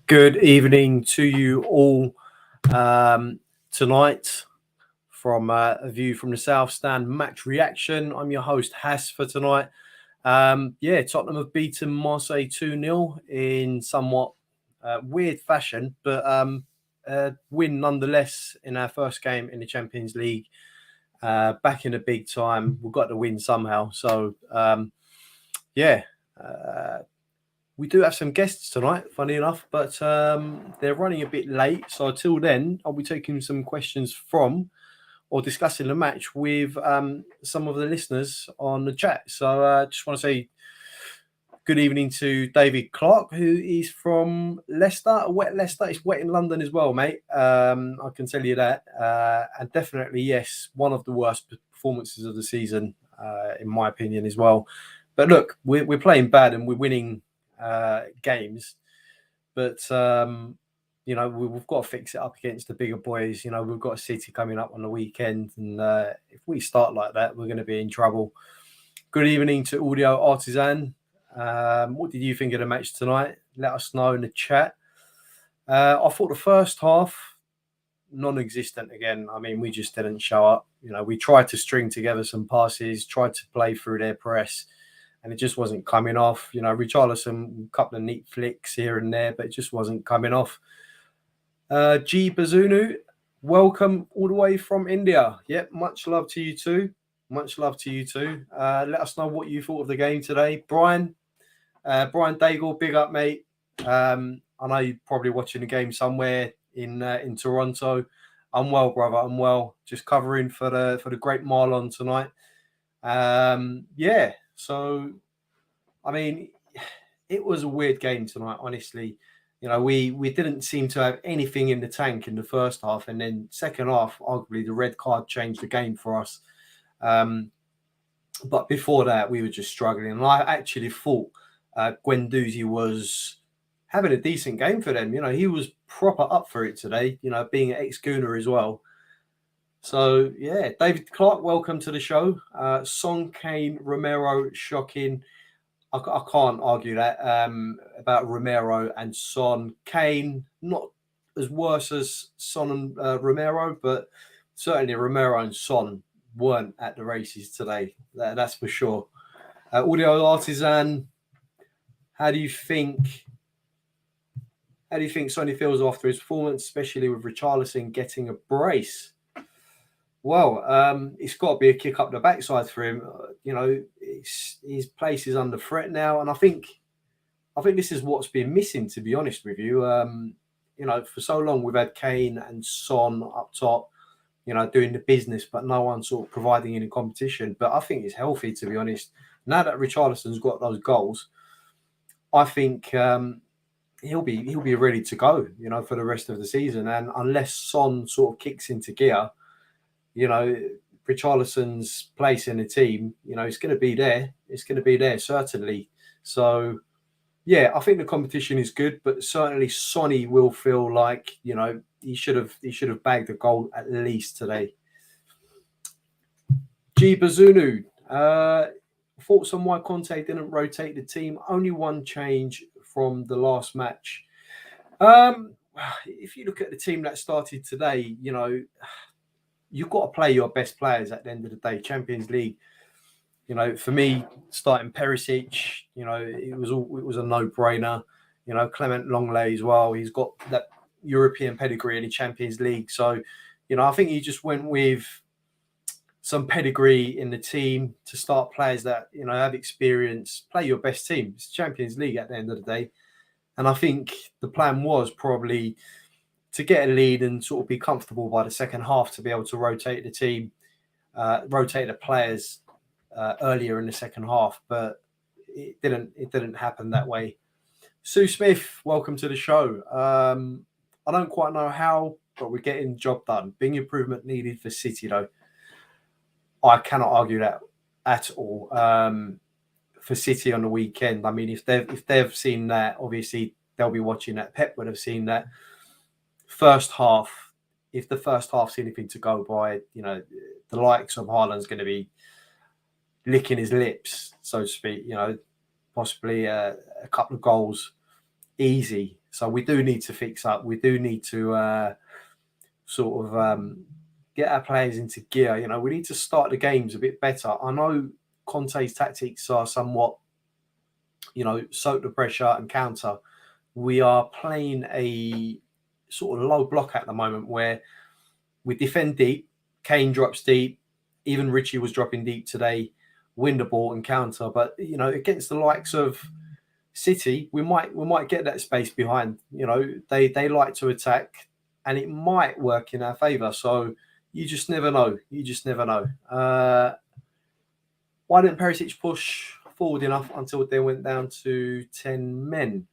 Good evening to you all tonight from A View from the South Stand match reaction. I'm your host, Hass, for tonight. Tottenham have beaten Marseille 2-0 in somewhat weird fashion, but win nonetheless in our first game in the Champions League. Back in the big time, we've got to win somehow. So, we do have some guests tonight, funny enough, but they're running a bit late. So until then, I'll be taking some questions from or discussing the match with some of the listeners on the chat. So I just want to say good evening to David Clark, who is from Leicester, wet Leicester. It's wet in London as well, mate. I can tell you that. And definitely, yes, one of the worst performances of the season, in my opinion, as well. But look, we're playing bad and we're winning games, but we've got to fix it up against the bigger boys. We've got a City coming up on the weekend, and if we start like that, we're going to be in trouble. Good evening to Audio Artisan. What did you think of the match tonight? Let us know in the chat. I thought the first half non-existent again. I mean, we just didn't show up. We tried to string together some passes, tried to play through their press, and it just wasn't coming off. Richarlison, a couple of neat flicks here and there, but it just wasn't coming off. G Bazunu, welcome all the way from India. Yep, much love to you too. Much love to you too. Let us know what you thought of the game today. Brian Daigle, big up, mate. I know you're probably watching the game somewhere in Toronto. I'm well, brother. I'm well. Just covering for the great Marlon tonight. So, I mean, it was a weird game tonight, honestly. We didn't seem to have anything in the tank in the first half, and then second half, arguably the red card changed the game for us. But before that, we were just struggling. And I actually thought Guendouzi was having a decent game for them. He was proper up for it today, being an ex-Gooner as well. So, yeah, David Clark, welcome to the show. Son, Kane, Romero, shocking. I can't argue that about Romero and Son. Kane, not as worse as Son and Romero, but certainly Romero and Son weren't at the races today. That's for sure. Audio Artisan, how do you think Sonny feels after his performance, especially with Richarlison getting a brace? Well, it's got to be a kick up the backside for him. His place is under threat now, and I think this is what's been missing, to be honest with you. For so long we've had Kane and Son up top, doing the business, but no one sort of providing any competition. But I think it's healthy, to be honest. Now that Richarlison's got those goals, I think he'll be ready to go, for the rest of the season. And unless Son sort of kicks into gear, Richarlison's place in the team, it's going to be there. It's going to be there, certainly. So, yeah, I think the competition is good, but certainly Sonny will feel like, he should have bagged a goal at least today. G Bazunu, thoughts on why Conte didn't rotate the team? Only one change from the last match. If you look at the team that started today, you've got to play your best players at the end of the day. Champions League, for me, starting Perisic, it was a no-brainer. Clement Longley as well. He's got that European pedigree in the Champions League. So, I think he just went with some pedigree in the team to start players that, have experience. Play your best team. It's Champions League at the end of the day. And I think the plan was probably to get a lead and sort of be comfortable by the second half to be able to rotate the team, rotate the players earlier in the second half, but it didn't happen that way. Sue Smith, welcome to the show. I don't quite know how, but we're getting the job done. Big improvement needed for City, though. I cannot argue that at all. For City on the weekend, I mean, if they've seen that, obviously they'll be watching that. Pep would have seen that. First half, if the first half's anything to go by, the likes of Haaland's going to be licking his lips, so to speak, possibly a couple of goals easy. So we do need to fix up. We do need to get our players into gear. You know, we need to start the games a bit better. I know Conte's tactics are somewhat, you know, soak the pressure and counter. We are playing a sort of low block at the moment where we defend deep. Kane drops deep. Even Richie was dropping deep today. Win the ball and counter. But, you know, against the likes of City, we might get that space behind. You know, they like to attack, and it might work in our favour. So you just never know. You just never know. Why didn't Perisic push forward enough until they went down to 10 men?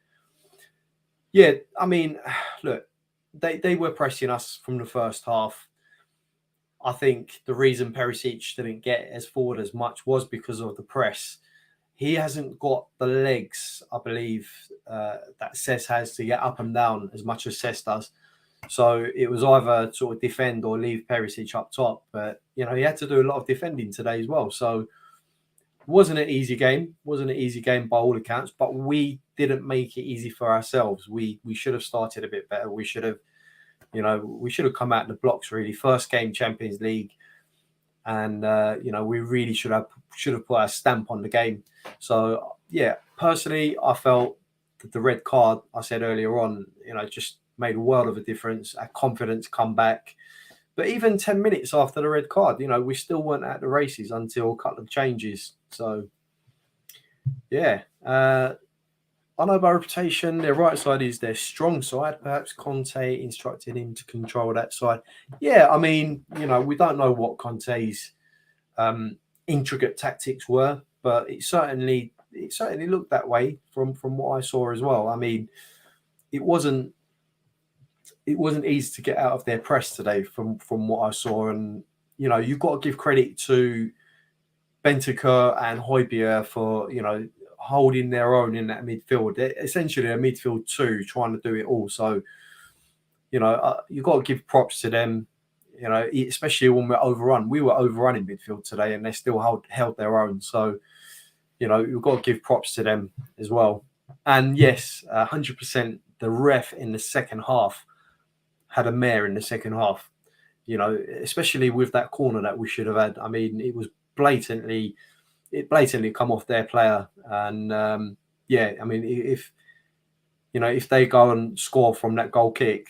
Yeah, I mean, look, they were pressing us from the first half. I think the reason Perisic didn't get as forward as much was because of the press. He hasn't got the legs, I believe, that Cesc has to get up and down as much as Cesc does. So it was either sort of defend or leave Perisic up top. But, you know, he had to do a lot of defending today as well. So it wasn't an easy game. Wasn't an easy game by all accounts. But we didn't make it easy for ourselves. We should have started a bit better. We should have, you know, we should have come out the blocks, really. First game, Champions League. And, you know, we really should have put our stamp on the game. So, yeah, personally, I felt that the red card, I said earlier on, you know, just made a world of a difference. Our confidence come back. But even 10 minutes after the red card, you know, we still weren't at the races until a couple of changes. So, yeah. I know by reputation, their right side is their strong side. Perhaps Conte instructed him to control that side. Yeah, I mean, you know, we don't know what Conte's intricate tactics were, but it certainly looked that way from what I saw as well. I mean, it wasn't easy to get out of their press today from what I saw. And, you know, you've got to give credit to Bentancur and Højbjerg for, you know, holding their own in that midfield. They're essentially a midfield two trying to do it all. So, you know, you've got to give props to them, you know, especially when we're overrun. We were overrun in midfield today and they still held their own. So, you know, you've got to give props to them as well. And yes, 100% the ref in the second half had a mare in the second half, you know, especially with that corner that we should have had. I mean, it was blatantly come off their player. And yeah, I mean, if they go and score from that goal kick,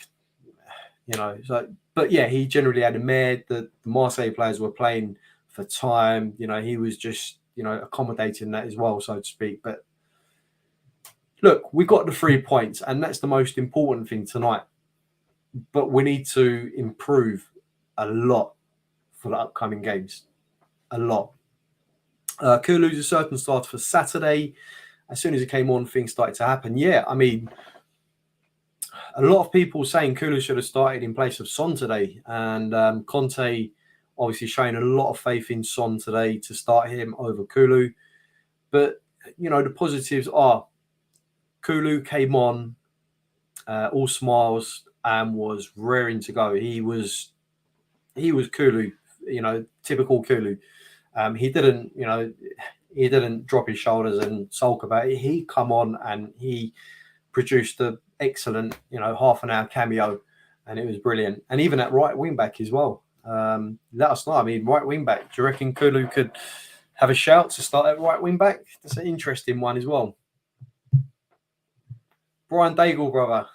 you know, so, but yeah, he generally had a mare. The Marseille players were playing for time, you know, he was just, you know, accommodating that as well, so to speak. But look, we got the 3 points, and that's the most important thing tonight. But we need to improve a lot for the upcoming games. A lot. Kulu's a certain start for Saturday. As soon as it came on, things started to happen. Yeah, I mean, a lot of people saying Kulu should have started in place of Son today. And Conte obviously showing a lot of faith in Son today to start him over Kulu. But, you know, the positives are Kulu came on all smiles and was raring to go. He was Kulu, you know, typical Kulu. He didn't drop his shoulders and sulk about it. He come on and he produced an excellent, you know, half an hour cameo, and it was brilliant. And even at right wing back as well. Let us know. I mean, right wing back. Do you reckon Kulu could have a shout to start at right wing back? That's an interesting one as well. Brian Daigle, brother.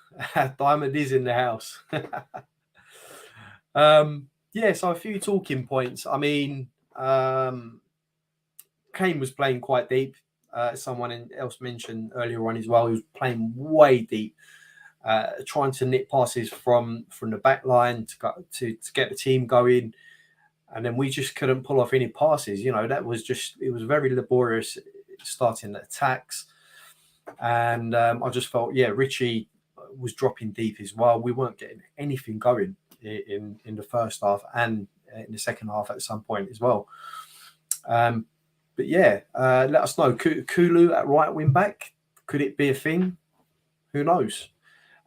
Diamond is in the house. Yeah, so a few talking points. I mean, Kane was playing quite deep. Someone else mentioned earlier on as well. He was playing way deep, trying to nip passes from the back line to get the team going. And then we just couldn't pull off any passes. You know, it was very laborious starting the attacks. And I just felt, yeah, Richie was dropping deep as well. We weren't getting anything going in the first half and in the second half at some point as well. But yeah, let us know. Kulu at right wing back, could it be a thing? Who knows?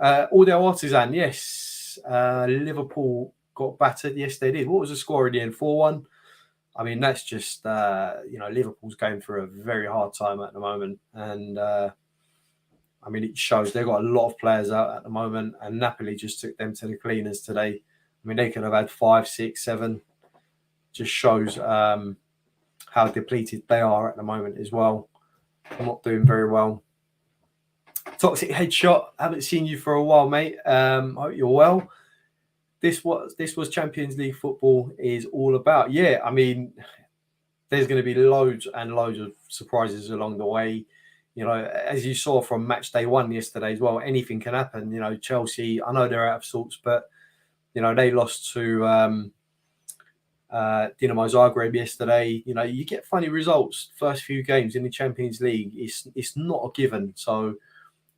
Audio Artisan, yes. Liverpool got battered. Yes, they did. What was the score in the end? 4-1. I mean, that's just, you know, Liverpool's going through a very hard time at the moment. And I mean, it shows they've got a lot of players out at the moment, and Napoli just took them to the cleaners today. I mean, they could have had 5, 6, 7. Just shows how depleted they are at the moment as well. Not doing very well. Toxic Headshot, haven't seen you for a while, mate. Hope you're well. This was Champions League football is all about. Yeah, I mean, there's going to be loads and loads of surprises along the way. You know, as you saw from match day 1 yesterday as well, anything can happen. You know, Chelsea, I know they're out of sorts, but, you know, they lost to Dinamo Zagreb yesterday. You know, you get funny results. First few games in the Champions League, it's not a given. So,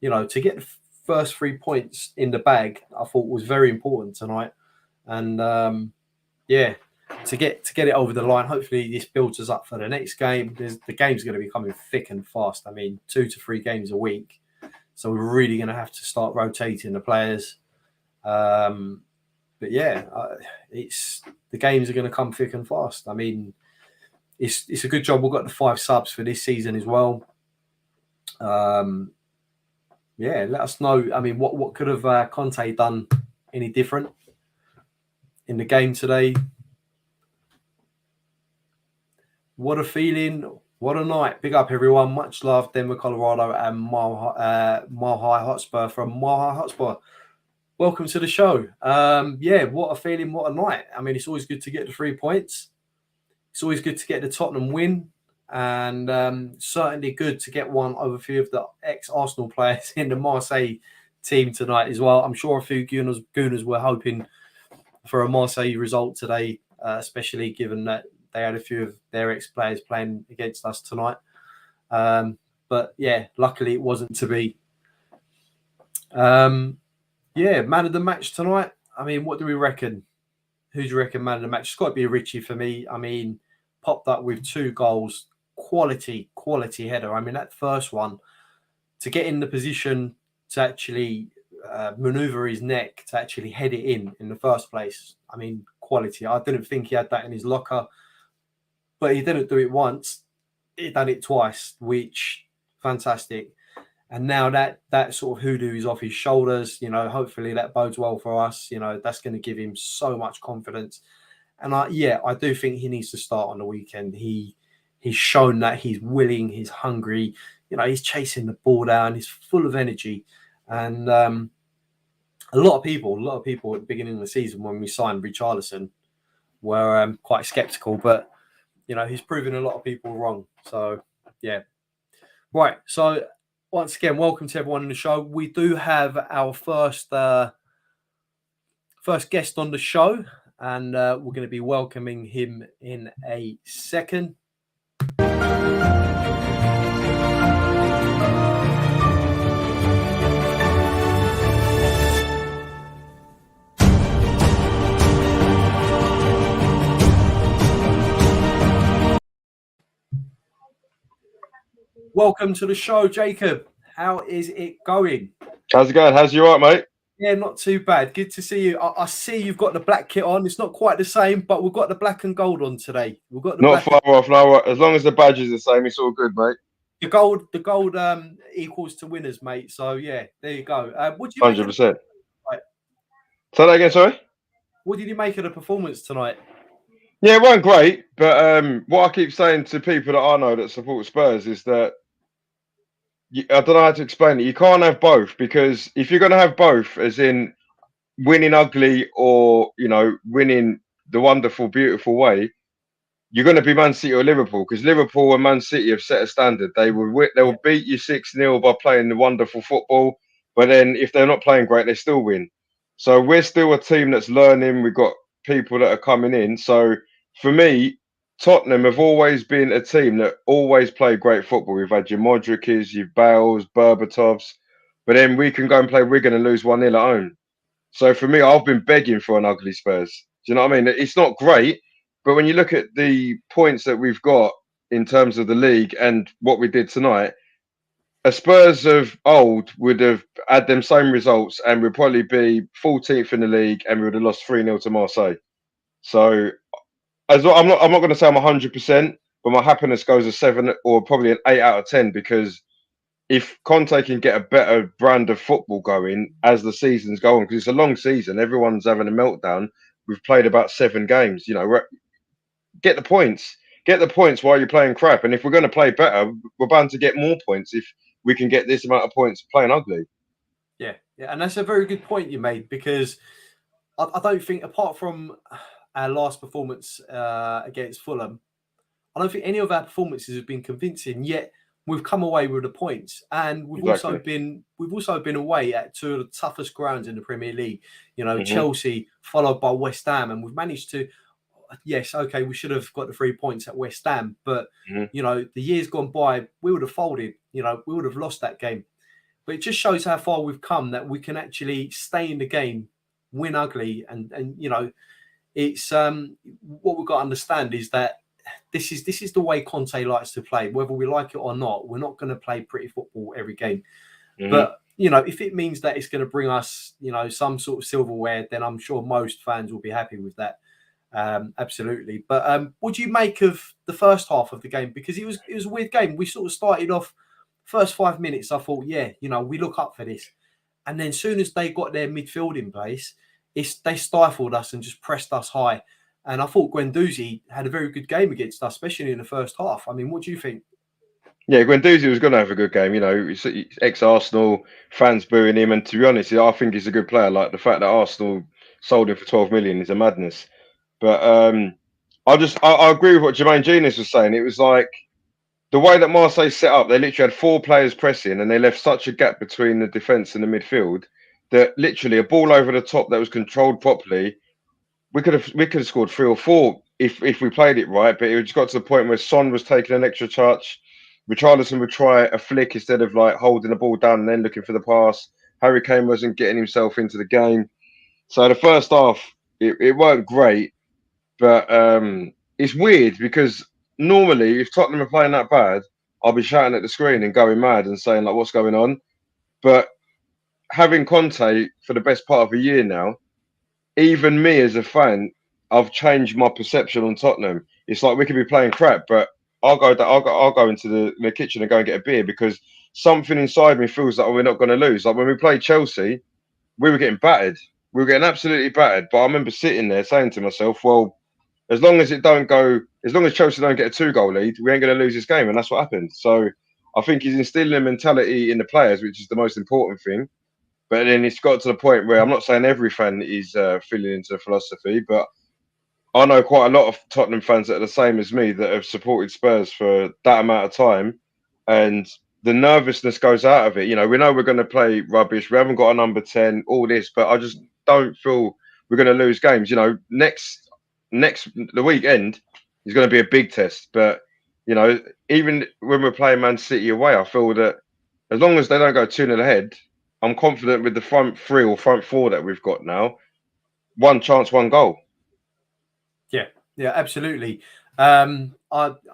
you know, to get the first 3 points in the bag, I thought was very important tonight. And, yeah, to get it over the line, hopefully this builds us up for the next game. The game's going to be coming thick and fast. I mean, 2 to 3 games a week. So we're really going to have to start rotating the players. But yeah, the games are going to come thick and fast. I mean, it's a good job we've got the 5 subs for this season as well. Yeah, let us know. I mean, what could have Conte done any different in the game today? What a feeling. What a night. Big up, everyone. Much love, Denver, Colorado, and Mile High Hotspur from Mile High Hotspur. Welcome to the show. Yeah, what a feeling. What a night. I mean, it's always good to get the 3 points. It's always good to get the Tottenham win. And certainly good to get one over a few of the ex-Arsenal players in the Marseille team tonight as well. I'm sure a few Gooners were hoping for a Marseille result today, especially given that they had a few of their ex-players playing against us tonight. But yeah, luckily it wasn't to be. Yeah, man of the match tonight. I mean, what do we reckon? Who do you reckon man of the match? It's got to be Richie for me. I mean, popped up with 2 goals. Quality header. I mean, that first one, to get in the position to actually maneuver his neck, to actually head it in the first place. I mean, quality. I didn't think he had that in his locker. But he didn't do it once. He done it twice, which fantastic. And now that sort of hoodoo is off his shoulders, you know, hopefully that bodes well for us. You know, that's going to give him so much confidence. And I do think he needs to start on the weekend. He's shown that he's willing, he's hungry. You know, he's chasing the ball down. He's full of energy. And a lot of people at the beginning of the season when we signed Richarlison were quite sceptical, but you know, he's proven a lot of people wrong. So, yeah. Right. So, once again, welcome to everyone on the show. We do have our first guest on the show, and we're going to be welcoming him in a second. Welcome to the show, Jacob. How is it going? How's it going? How's you all right, mate? Yeah, not too bad. Good to see you. I see you've got the black kit on. It's not quite the same, but we've got the black and gold on today. We've got the not far off. No, as long as the badge is the same, it's all good, mate. The gold equals to winners, mate. So yeah, there you go. What do you 100%. Say that again, sorry. What did you make of the performance tonight? Yeah, it wasn't great, but what I keep saying to people that I know that support Spurs is that I don't know how to explain it. You can't have both, because if you're going to have both, as in winning ugly or, you know, winning the wonderful, beautiful way, you're going to be Man City or Liverpool, because Liverpool and Man City have set a standard. They will beat you 6-0 by playing the wonderful football, but then if they're not playing great, they still win. So we're still a team that's learning. We've got people that are coming in. So for me, Tottenham have always been a team that always play great football. We've had your Modric's, your Bales, Berbatovs, but then we can go and play Wigan and lose 1-0 at home. So for me, I've been begging for an ugly Spurs. Do you know what I mean? It's not great, but when you look at the points that we've got in terms of the league and what we did tonight, a Spurs of old would have had them same results and would probably be 14th in the league, and we would have lost 3-0 to Marseille. So I'm not going to say I'm 100%, but my happiness goes a 7 or probably an 8 out of 10, because if Conte can get a better brand of football going as the season's going, because it's a long season, everyone's having a meltdown. We've played about 7 games. Get the points. Get the points while you're playing crap. And if we're going to play better, we're bound to get more points if we can get this amount of points playing ugly. Yeah, and that's a very good point you made, because I don't think, apart from our last performance against Fulham, I don't think any of our performances have been convincing. Yet we've come away with the points, and we've also been away at 2 of the toughest grounds in the Premier League. Chelsea followed by West Ham, and we've managed to. Yes, okay, we should have got the 3 points at West Ham, but the years gone by, we would have folded. We would have lost that game. But it just shows how far we've come, that we can actually stay in the game, win ugly, and it's what we've got to understand is that this is the way Conte likes to play, whether we like it or not. We're not going to play pretty football every game, but if it means that it's going to bring us some sort of silverware, then I'm sure most fans will be happy with that. Absolutely. But what do you make of the first half of the game? Because it was a weird game. We sort of started off, first 5 minutes, I thought, we look up for this. And then as soon as they got their midfield in place, they stifled us and just pressed us high. And I thought Guendouzi had a very good game against us, especially in the first half. I mean, what do you think? Yeah, Guendouzi was going to have a good game. He's ex-Arsenal, fans booing him. And to be honest, I think he's a good player. Like, the fact that Arsenal sold him for 12 million is a madness. But I agree with what Jermaine Genius was saying. It was like the way that Marseille set up, they literally had 4 players pressing, and they left such a gap between the defence and the midfield that literally a ball over the top that was controlled properly, we could have scored 3 or 4 if we played it right. But it just got to the point where Son was taking an extra touch. Richarlison would try a flick instead of like holding the ball down and then looking for the pass. Harry Kane wasn't getting himself into the game. So the first half, it weren't great. But it's weird because normally, if Tottenham are playing that bad, I'll be shouting at the screen and going mad and saying, like, what's going on? But having Conte for the best part of a year now, even me as a fan, I've changed my perception on Tottenham. It's like we could be playing crap, but I'll go into the kitchen and go and get a beer because something inside me feels like we're not going to lose. Like when we played Chelsea, we were getting battered. We were getting absolutely battered. But I remember sitting there saying to myself, well, as long as Chelsea don't get a 2-goal lead, we ain't going to lose this game. And that's what happened. So I think he's instilling a mentality in the players, which is the most important thing. But then it's got to the point where I'm not saying every fan is feeling into the philosophy, but I know quite a lot of Tottenham fans that are the same as me that have supported Spurs for that amount of time. And the nervousness goes out of it. We know we're going to play rubbish. We haven't got a number 10, all this, but I just don't feel we're going to lose games. The weekend is going to be a big test. But, even when we're playing Man City away, I feel that as long as they don't go 2-0 ahead, I'm confident with the front 3 or front 4 that we've got now. 1 chance, 1 goal. Yeah, absolutely. I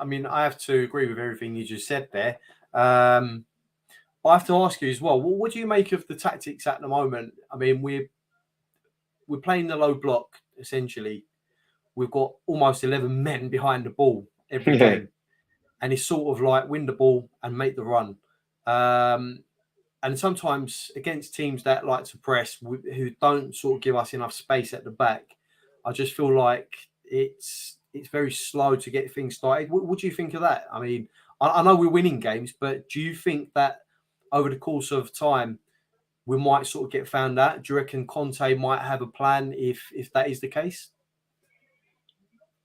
mean, I have to agree with everything you just said there. I have to ask you as well, what do you make of the tactics at the moment? I mean, we're playing the low block, essentially. We've got almost 11 men behind the ball every game. And it's sort of like win the ball and make the run. And sometimes against teams that like to press, who don't sort of give us enough space at the back, I just feel like it's very slow to get things started. What do you think of that? I mean, I know we're winning games, but do you think that over the course of time, we might sort of get found out? Do you reckon Conte might have a plan if that is the case?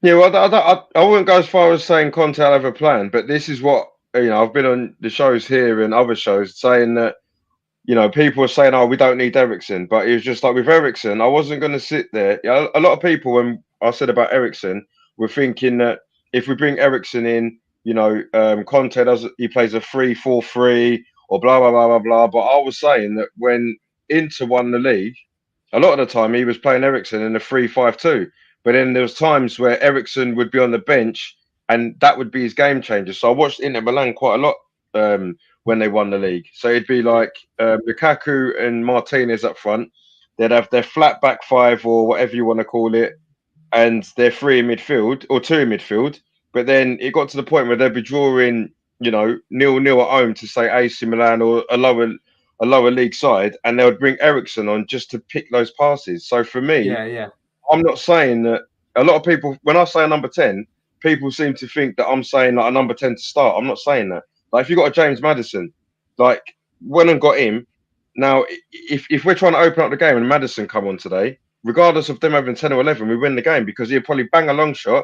Yeah, well, I wouldn't go as far as saying Conte will have a plan, but this is what, I've been on the shows here and other shows saying that, people are saying, oh, we don't need Eriksen. But it was just like with Eriksen, I wasn't going to sit there. A lot of people, when I said about Eriksen, were thinking that if we bring Eriksen in, Conte he plays a 3-4-3 or blah, blah, blah, blah, blah. But I was saying that when Inter won the league, a lot of the time he was playing Eriksen in a 3-5-2. But then there was times where Eriksen would be on the bench and that would be his game changer. So I watched Inter Milan quite a lot when they won the league. So it'd be like Lukaku and Martinez up front. They'd have their flat back 5 or whatever you want to call it, and their 3 in midfield or 2 in midfield. But then it got to the point where they'd be drawing 0-0 at home to say AC Milan or a lower league side, and they would bring Ericsson on just to pick those passes. So for me, yeah. I'm not saying that. A lot of people, when I say a number 10, people seem to think that I'm saying like a number 10 to start. I'm not saying that. Like if you got a James Maddison, like went and got him. Now, if we're trying to open up the game and Maddison come on today, regardless of them having 10 or 11, we win the game because he'll probably bang a long shot,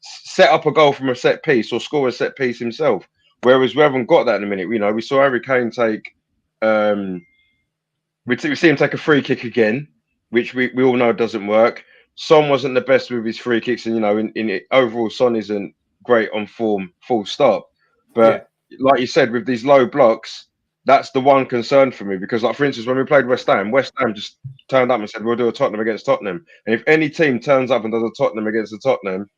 set up a goal from a set piece or score a set piece himself. Whereas we haven't got that in a minute. We saw Harry Kane take, we see him take a free kick again, which we all know doesn't work. Son wasn't the best with his free kicks, and in overall, Son isn't great on form, full stop. But like you said, with these low blocks, that's the one concern for me because, like for instance, when we played West Ham just turned up and said we'll do a Tottenham against Tottenham, and if any team turns up and does a Tottenham against a Tottenham,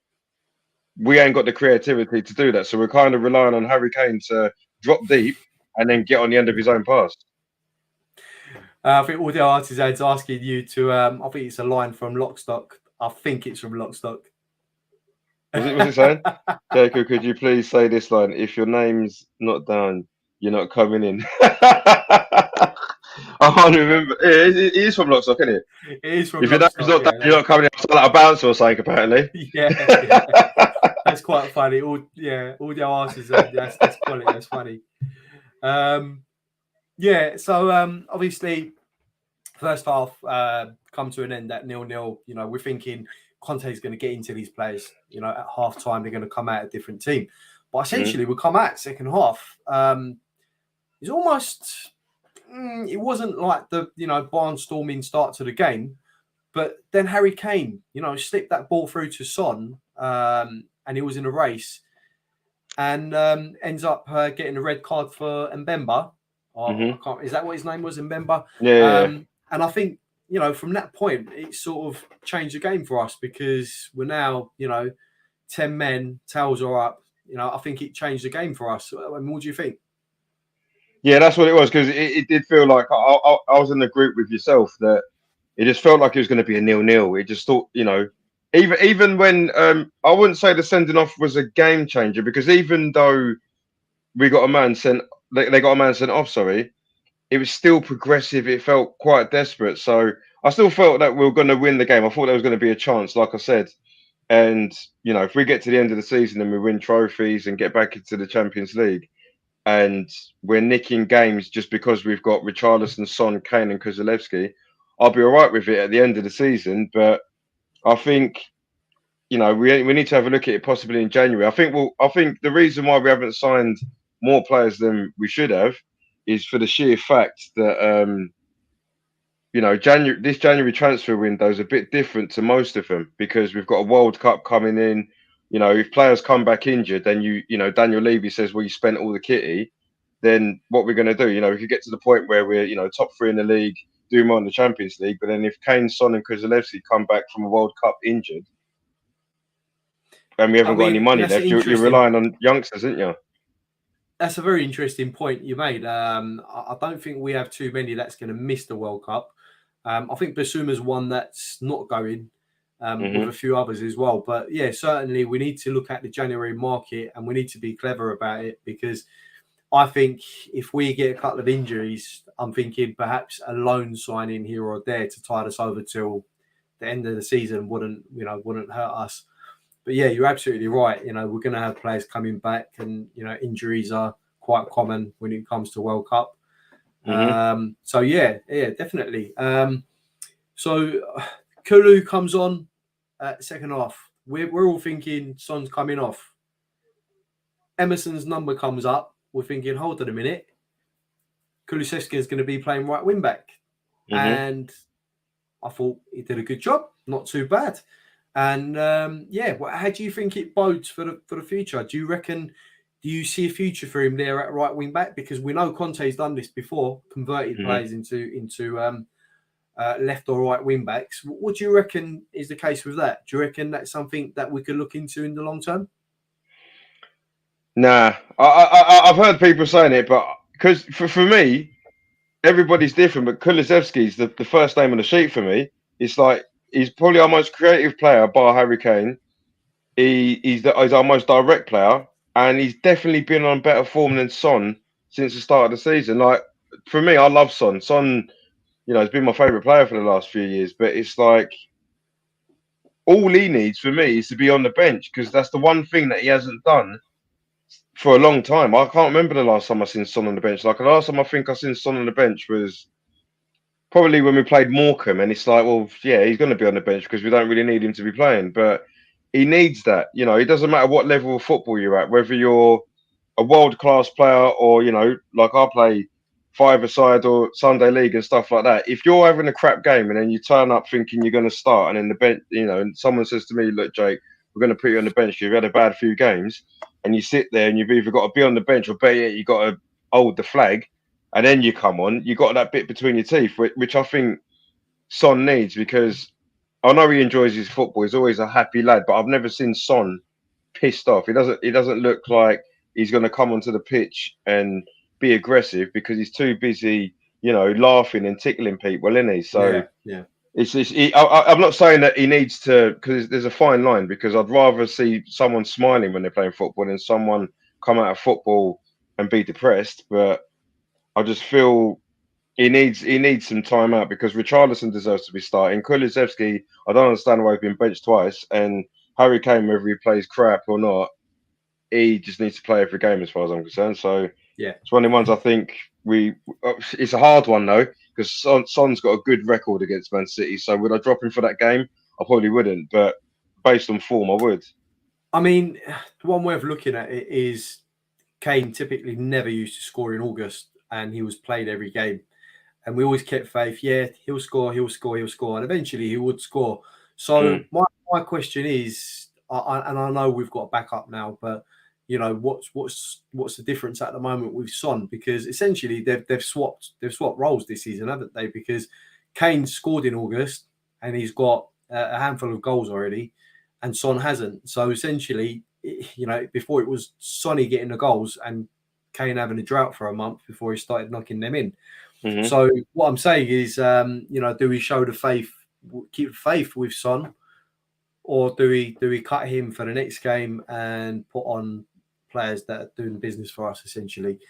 we ain't got the creativity to do that. So we're kind of relying on Harry Kane to drop deep and then get on the end of his own pass. I think all the artisans asking you to. I think it's a line from Lockstock. I think it's from Lockstock. Was it saying? Jacob, could you please say this line? If your name's not down, you're not coming in. I can't remember. It is from Lockstock, isn't it? It is from If your Lockstock. name's not down, you're not coming in. It's like a bouncer or something, apparently. Yeah. That's quite funny. All the artists. That's quality. That's funny. So obviously, first half come to an end at 0-0. We're thinking Conte's going to get into these players. At half time they're going to come out a different team. But essentially, we come out second half. It's almost. It wasn't like the barnstorming start to the game, but then Harry Kane, slipped that ball through to Son, and he was in a race, and ends up getting a red card for Mbemba. Is that what his name was, Mbemba? Yeah. And I think, from that point, it sort of changed the game for us because we're now, 10 men, tails are up. I think it changed the game for us. I mean, what do you think? Yeah, that's what it was because it did feel like I was in the group with yourself that it just felt like it was going to be a 0-0. It just thought, even when I wouldn't say the sending off was a game changer because even though we got a man sent, they got a man sent off. Sorry, it was still progressive. It felt quite desperate. So I still felt that we were going to win the game. I thought there was going to be a chance, like I said. And if we get to the end of the season and we win trophies and get back into the Champions League, and we're nicking games just because we've got Richarlison, Son, Kane, and Kuzelewski, I'll be all right with it at the end of the season. But I think, we need to have a look at it possibly in January. I think the reason why we haven't signed more players than we should have is for the sheer fact that this January transfer window is a bit different to most of them because we've got a World Cup coming in. If players come back injured, then Daniel Levy says, well, you spent all the kitty, then what we're going to do? We could get to the point where we're, top 3 in the league, do more in the Champions League. But then if Kane, Son and Kuzelewski come back from a World Cup injured and we haven't got any money left, you're relying on youngsters, aren't you? That's a very interesting point you made. I don't think we have too many that's going to miss the World Cup. I think Basuma's one that's not going. With a few others as well. But yeah, certainly we need to look at the January market and we need to be clever about it because I think if we get a couple of injuries, I'm thinking perhaps a loan signing here or there to tide us over till the end of the season wouldn't hurt us. But yeah, you're absolutely right. We're going to have players coming back and, injuries are quite common when it comes to World Cup. So yeah, definitely. So Kulu comes on second half. We're all thinking Son's coming off. Emerson's number comes up. We're thinking, hold on a minute. Kulusevski is going to be playing right wing back. And I thought he did a good job. Not too bad. And how do you think it bodes for the future? Do you see a future for him there at right wing back? Because we know Conte's done this before, converted players into left or right wing backs. What do you reckon is the case with that? Do you reckon that's something that we could look into in the long term? Nah, I've heard people saying it, but because for me, everybody's different. But Kulusevski's the first name on the sheet for me. It's like he's probably our most creative player, bar Harry Kane. He's our most direct player, and he's definitely been on better form than Son since the start of the season. Like for me, I love Son. Son, has been my favourite player for the last few years. But it's like all he needs for me is to be on the bench because that's the one thing that he hasn't done for a long time. I can't remember the last time I seen Son on the bench. Like the last time I think I seen Son on the bench was probably when we played Morecambe, and it's like, well, yeah, he's going to be on the bench because we don't really need him to be playing, but he needs that. It doesn't matter what level of football you're at, whether you're a world class player or like I play five-a-side or Sunday League and stuff like that. If you're having a crap game and then you turn up thinking you're going to start, and then the bench, and someone says to me, "Look, Jake, we're going to put you on the bench. You've had a bad few games," and you sit there and you've either got to be on the bench or better yet, you got to hold the flag and then you come on, you got that bit between your teeth, which I think Son needs because I know he enjoys his football. He's always a happy lad, but I've never seen Son pissed off. He doesn't look like he's going to come onto the pitch and be aggressive because he's too busy, laughing and tickling people, isn't he? So yeah. I'm not saying that he needs to, because there's a fine line. Because I'd rather see someone smiling when they're playing football than someone come out of football and be depressed. But I just feel he needs some time out because Richarlison deserves to be starting. Kulusevski, I don't understand why he's been benched twice. And Harry Kane, whether he plays crap or not, he just needs to play every game as far as I'm concerned. So Yeah, it's one of the ones I think it's a hard one though because Son's got a good record against Man City. So would I drop him for that game? I probably wouldn't, but based on form, I would. I mean, one way of looking at it is Kane typically never used to score in August, and he was played every game. And we always kept faith. Yeah, he'll score, and eventually he would score. So my question is, and I know we've got a backup now, but what's the difference at the moment with Son? Because essentially they've swapped roles this season, haven't they? Because Kane scored in August and he's got a handful of goals already, and Son hasn't. So essentially, before it was Sonny getting the goals and Kane having a drought for a month before he started knocking them in. Mm-hmm. So what I'm saying is, do we show the faith, keep faith with Son, or do we cut him for the next game and put on players that are doing business for us? Essentially,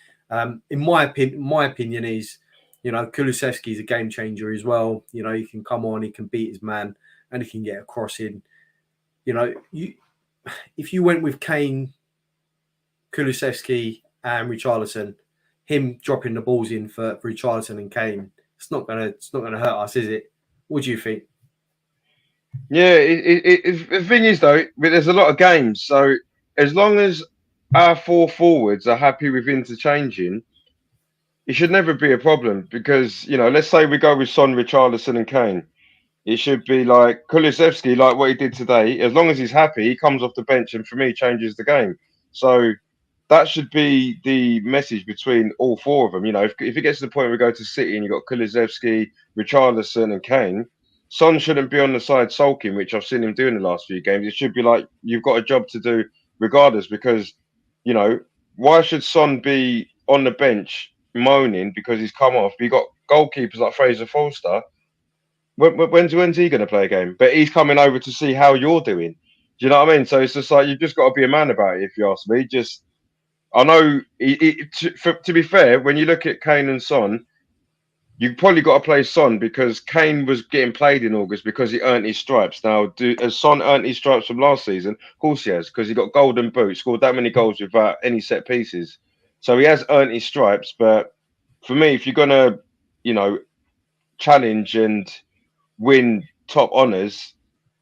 in my opinion is, Kulusevski is a game changer as well. He can come on, he can beat his man, and he can get a cross in. If you went with Kane, Kulusevski, and Richarlison, him dropping the balls in for Richarlison and Kane, it's not gonna hurt us, is it? What do you think? Yeah, the thing is though, there's a lot of games, so as long as our four forwards are happy with interchanging, it should never be a problem. Because let's say we go with Son, Richarlison, and Kane, it should be like Kulusevski, like what he did today. As long as he's happy, he comes off the bench and for me changes the game. So that should be the message between all four of them. If it gets to the point where we go to City and you've got Kulusevski, Richarlison, and Kane, Son shouldn't be on the side sulking, which I've seen him do in the last few games. It should be like you've got a job to do regardless, because why should Son be on the bench moaning because he's come off? You got goalkeepers like Fraser Forster. When's he going to play a game? But he's coming over to see how you're doing. Do you know what I mean? So it's just like you've just got to be a man about it. If you ask me, I know. To be fair, when you look at Kane and Son, you probably got to play Son because Kane was getting played in August because he earned his stripes. Now, has Son earned his stripes from last season? Of course he has, because he got golden boot, scored that many goals without any set pieces. So he has earned his stripes. But for me, if you're gonna, challenge and win top honours,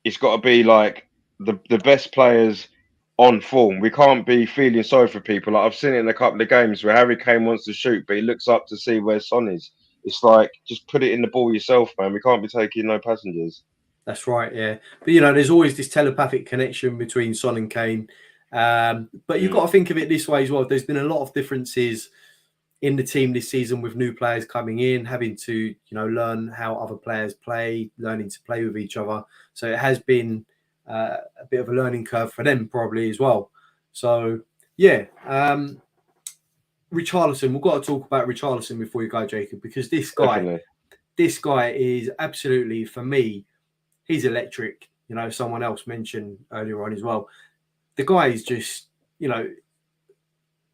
it's got to be like the best players on form. We can't be feeling sorry for people. Like I've seen it in a couple of games where Harry Kane wants to shoot, but he looks up to see where Son is. It's like, just put it in the ball yourself, man. We can't be taking no passengers. That's right, yeah. But there's always this telepathic connection between Son and Kane. But you've got to think of it this way as well. There's been a lot of differences in the team this season with new players coming in, having to learn how other players play, learning to play with each other. So it has been a bit of a learning curve for them probably as well. So yeah, Richarlison, we've got to talk about Richarlison before you go, Jacob, because this guy is absolutely, for me, he's electric. Someone else mentioned earlier on as well. The guy is just,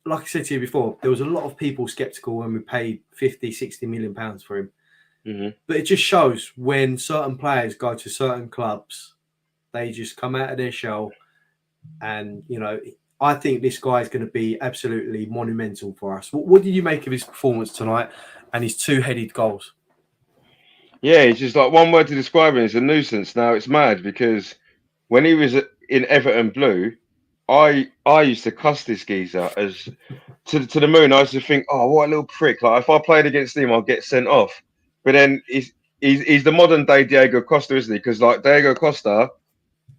like I said to you before, there was a lot of people skeptical when we paid 50, 60 million pounds for him. Mm-hmm. But it just shows when certain players go to certain clubs, they just come out of their shell. And, you know, I think this guy is going to be absolutely monumental for us. What did you make of his performance tonight and his two-headed goals? Yeah, it's just like one word to describe him is a nuisance. Now it's mad because when he was in Everton Blue, I used to cuss this geezer as to the moon. I used to think, oh, what a little prick! Like if I played against him, I'll get sent off. But then he's the modern day Diego Costa, isn't he? Because like Diego Costa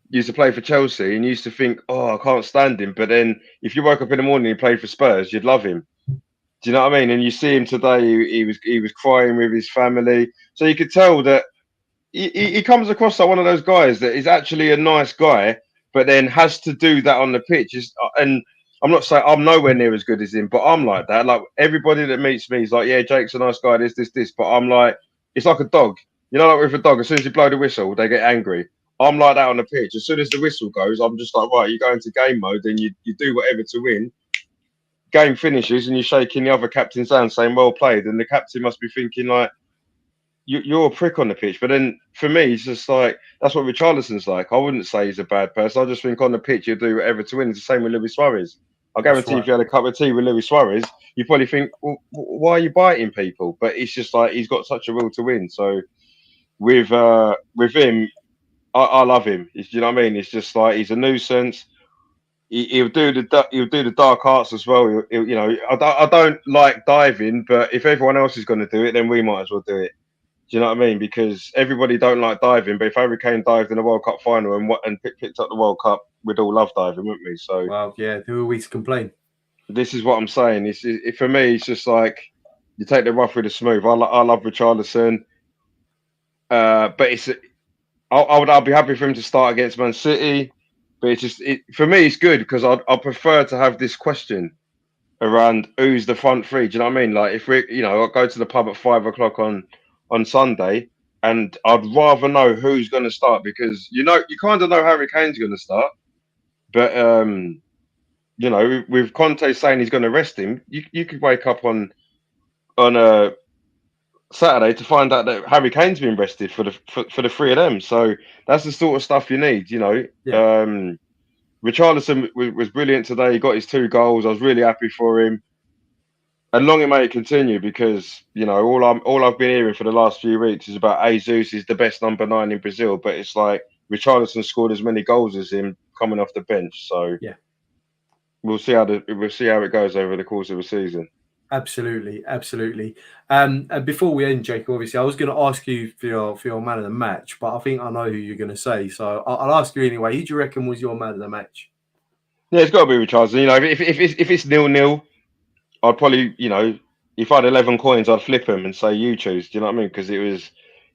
used to play for Chelsea and used to think, oh, I can't stand him. But then if you woke up in the morning and he played for Spurs, you'd love him. Do you know what I mean? And you see him today, he was crying with his family. So you could tell that he comes across like one of those guys that is actually a nice guy, but then has to do that on the pitch. And I'm not saying I'm nowhere near as good as him, but I'm like that. Like everybody that meets me is like, yeah, Jake's a nice guy, this. But I'm like, it's like a dog. You know, like with a dog, as soon as you blow the whistle, they get angry. I'm like that on the pitch. As soon as the whistle goes, I'm just like, right, you go into game mode and you do whatever to win. Game finishes and you're shaking the other captain's hand saying well played, and the captain must be thinking like you're a prick on the pitch. But then for me it's just like that's what Richarlison's like. I wouldn't say he's a bad person. I just think on the pitch you do whatever to win. It's the same with Luis Suarez. I guarantee if you had a cup of tea with Luis Suarez you probably think, well, why are you biting people? But it's just like he's got such a will to win. So with him I love him. You know what I mean? It's just like he's a nuisance. He'll do the dark arts as well. You know, I don't like diving, but if everyone else is going to do it, then we might as well do it. Do you know what I mean? Because everybody don't like diving, but if Harry Kane dived in the World Cup final and picked up the World Cup, we'd all love diving, wouldn't we? So, well, yeah, who are we to complain? This is what I'm saying. For me, it's just like you take the rough with the smooth. I love Richarlison, but I'll be happy for him to start against Man City. But it's just for me, it's good because I prefer to have this question around who's the front three. Do you know what I mean? Like if I'll go to the pub at 5 o'clock on Sunday, and I'd rather know who's going to start because you kind of know Harry Kane's going to start, but with Conte saying he's going to rest him, you could wake up on a Saturday to find out that Harry Kane's been rested for the three of them. So that's the sort of stuff you need, Yeah. Richarlison was brilliant today. He got his 2 goals. I was really happy for him. And long it may continue because, all I've been hearing for the last few weeks is about Jesus is the best number 9 in Brazil. But it's like Richarlison scored as many goals as him coming off the bench. So yeah, we'll see how it goes over the course of the season. Absolutely. And before we end, Jake, obviously, I was going to ask you for your man of the match, but I think I know who you're going to say. So I'll ask you anyway. Who do you reckon was your man of the match? Yeah, it's got to be Richarlison. If it's 0-0, I'd probably, if I had 11 coins, I'd flip them and say you choose. Do you know what I mean? Because it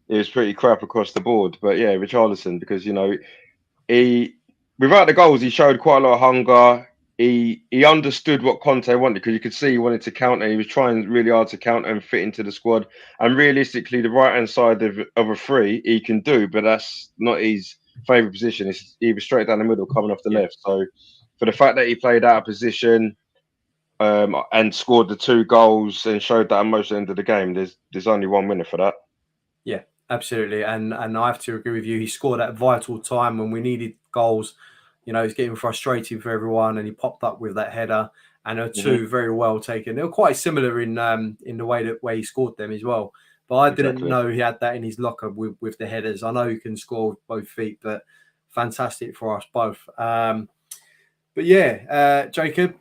was pretty crap across the board. But yeah, Richarlison, because he without the goals, he showed quite a lot of hunger. He understood what Conte wanted because you could see he wanted to counter. He was trying really hard to counter and fit into the squad. And realistically, the right hand side of a free he can do, but that's not his favourite position. He was straight down the middle, coming off the left. So for the fact that he played out of position and scored the 2 goals and showed that at the end of the game, there's only one winner for that. Yeah, absolutely. And I have to agree with you. He scored at a vital time when we needed goals. He's getting frustrated for everyone, and he popped up with that header. And they're 2 very well taken. They were quite similar in the way he scored them as well. But I didn't know he had that in his locker with the headers. I know he can score with both feet, but fantastic for us both. But yeah, Jacob,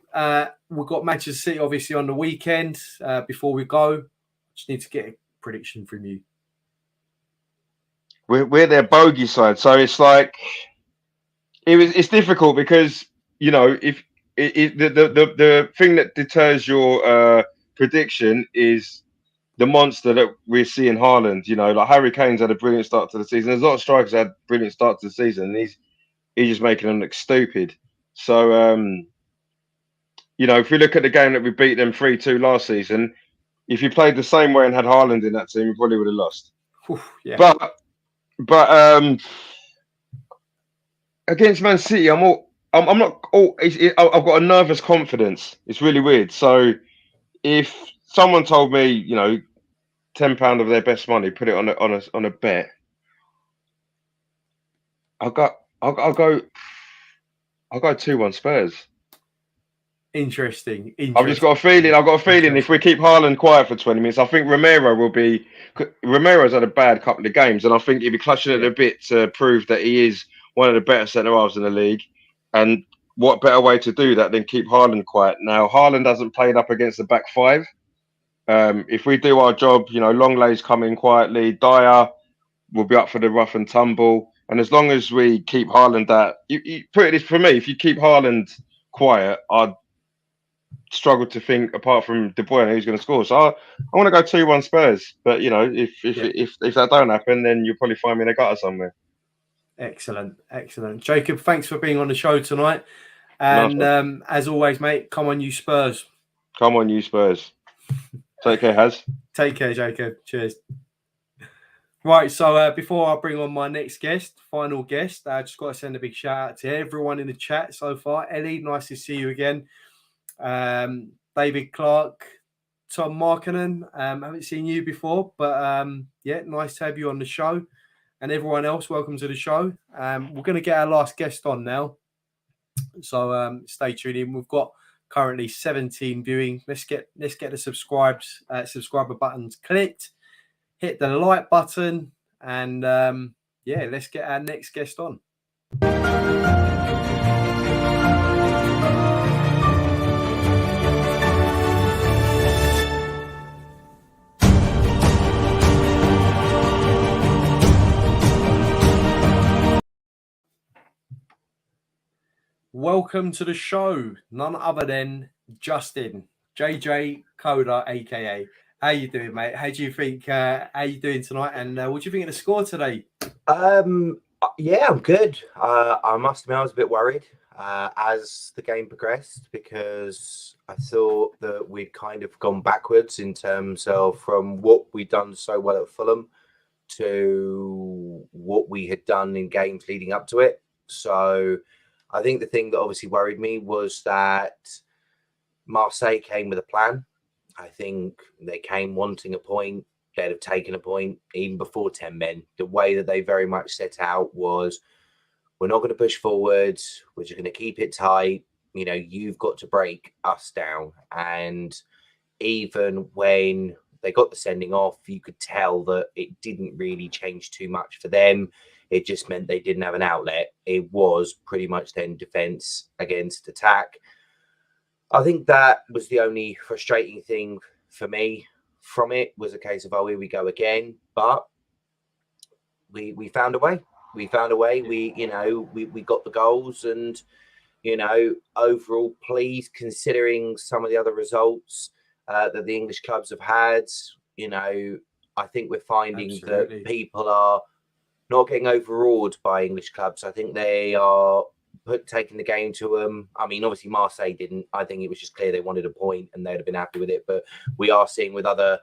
we've got Manchester City obviously on the weekend. Before we go, just need to get a prediction from you. We're their bogey side, so it's like it's difficult because if the thing that deters your prediction is the monster that we're seeing Haaland. Like Harry Kane's had a brilliant start to the season. There's a lot of strikers that had brilliant start to the season, and he's just making them look stupid. So if we look at the game that we beat them 3-2 last season, if you played the same way and had Haaland in that team, you probably would have lost. Yeah. But against Man City, I'm I'm not. Oh, I've got a nervous confidence. It's really weird. So if someone told me, £10 of their best money, put it on a bet, I'll go. I'll go. I'll go 2-1 Spurs. Interesting. I've just got a feeling. I've got a feeling if we keep Haaland quiet for 20 minutes, I think Romero will be. Romero's had a bad couple of games, and I think he'll be clutching at a bit to prove that he is one of the better centre halves in the league. And what better way to do that than keep Haaland quiet? Now, Haaland hasn't played up against the back five. If we do our job, Longlay's coming quietly. Dyer will be up for the rough and tumble. And as long as we keep Haaland you put it this for me, if you keep Haaland quiet, I'd struggle to think apart from De Bruyne who's going to score. So I want to go 2-1 Spurs. But if that don't happen, then you'll probably find me in a gutter somewhere. Excellent. Jacob, thanks for being on the show tonight. And as always, mate, come on, you Spurs. Come on, you Spurs. Take care, Haz. Take care, Jacob. Cheers. Right, so before I bring on my next guest, final guest, I just got to send a big shout out to everyone in the chat so far. Ellie, nice to see you again. David Clark, Tom Markinen, haven't seen you before, but nice to have you on the show. And everyone else, welcome to the show. We're going to get our last guest on now, so stay tuned in. We've got currently 17 viewing. Let's get the subscriber buttons clicked. Hit the like button, and let's get our next guest on. Welcome to the show, none other than Justin, JJ Coda, aka. How you doing, mate? How do you think? How you doing tonight? And what do you think of the score today? Yeah, I'm good. I must admit, I was a bit worried as the game progressed because I thought that we'd kind of gone backwards in terms of from what we'd done so well at Fulham to what we had done in games leading up to it. So I think the thing that obviously worried me was that Marseille came with a plan. I think they came wanting a point. They'd have taken a point even before 10 men. The way that they very much set out was, we're not going to push forward. We're just going to keep it tight. You've got to break us down. And even when they got the sending off, you could tell that it didn't really change too much for them. It just meant they didn't have an outlet. It was pretty much then defense against attack. I think that was the only frustrating thing for me from it, was a case of, oh, here we go again. But we found a way. We found a way. We got the goals, and overall pleased considering some of the other results that the English clubs have had. I think we're finding that people are not getting overawed by English clubs. I think they are taking the game to them. I mean, obviously Marseille didn't. I think it was just clear they wanted a point and they'd have been happy with it. But we are seeing with other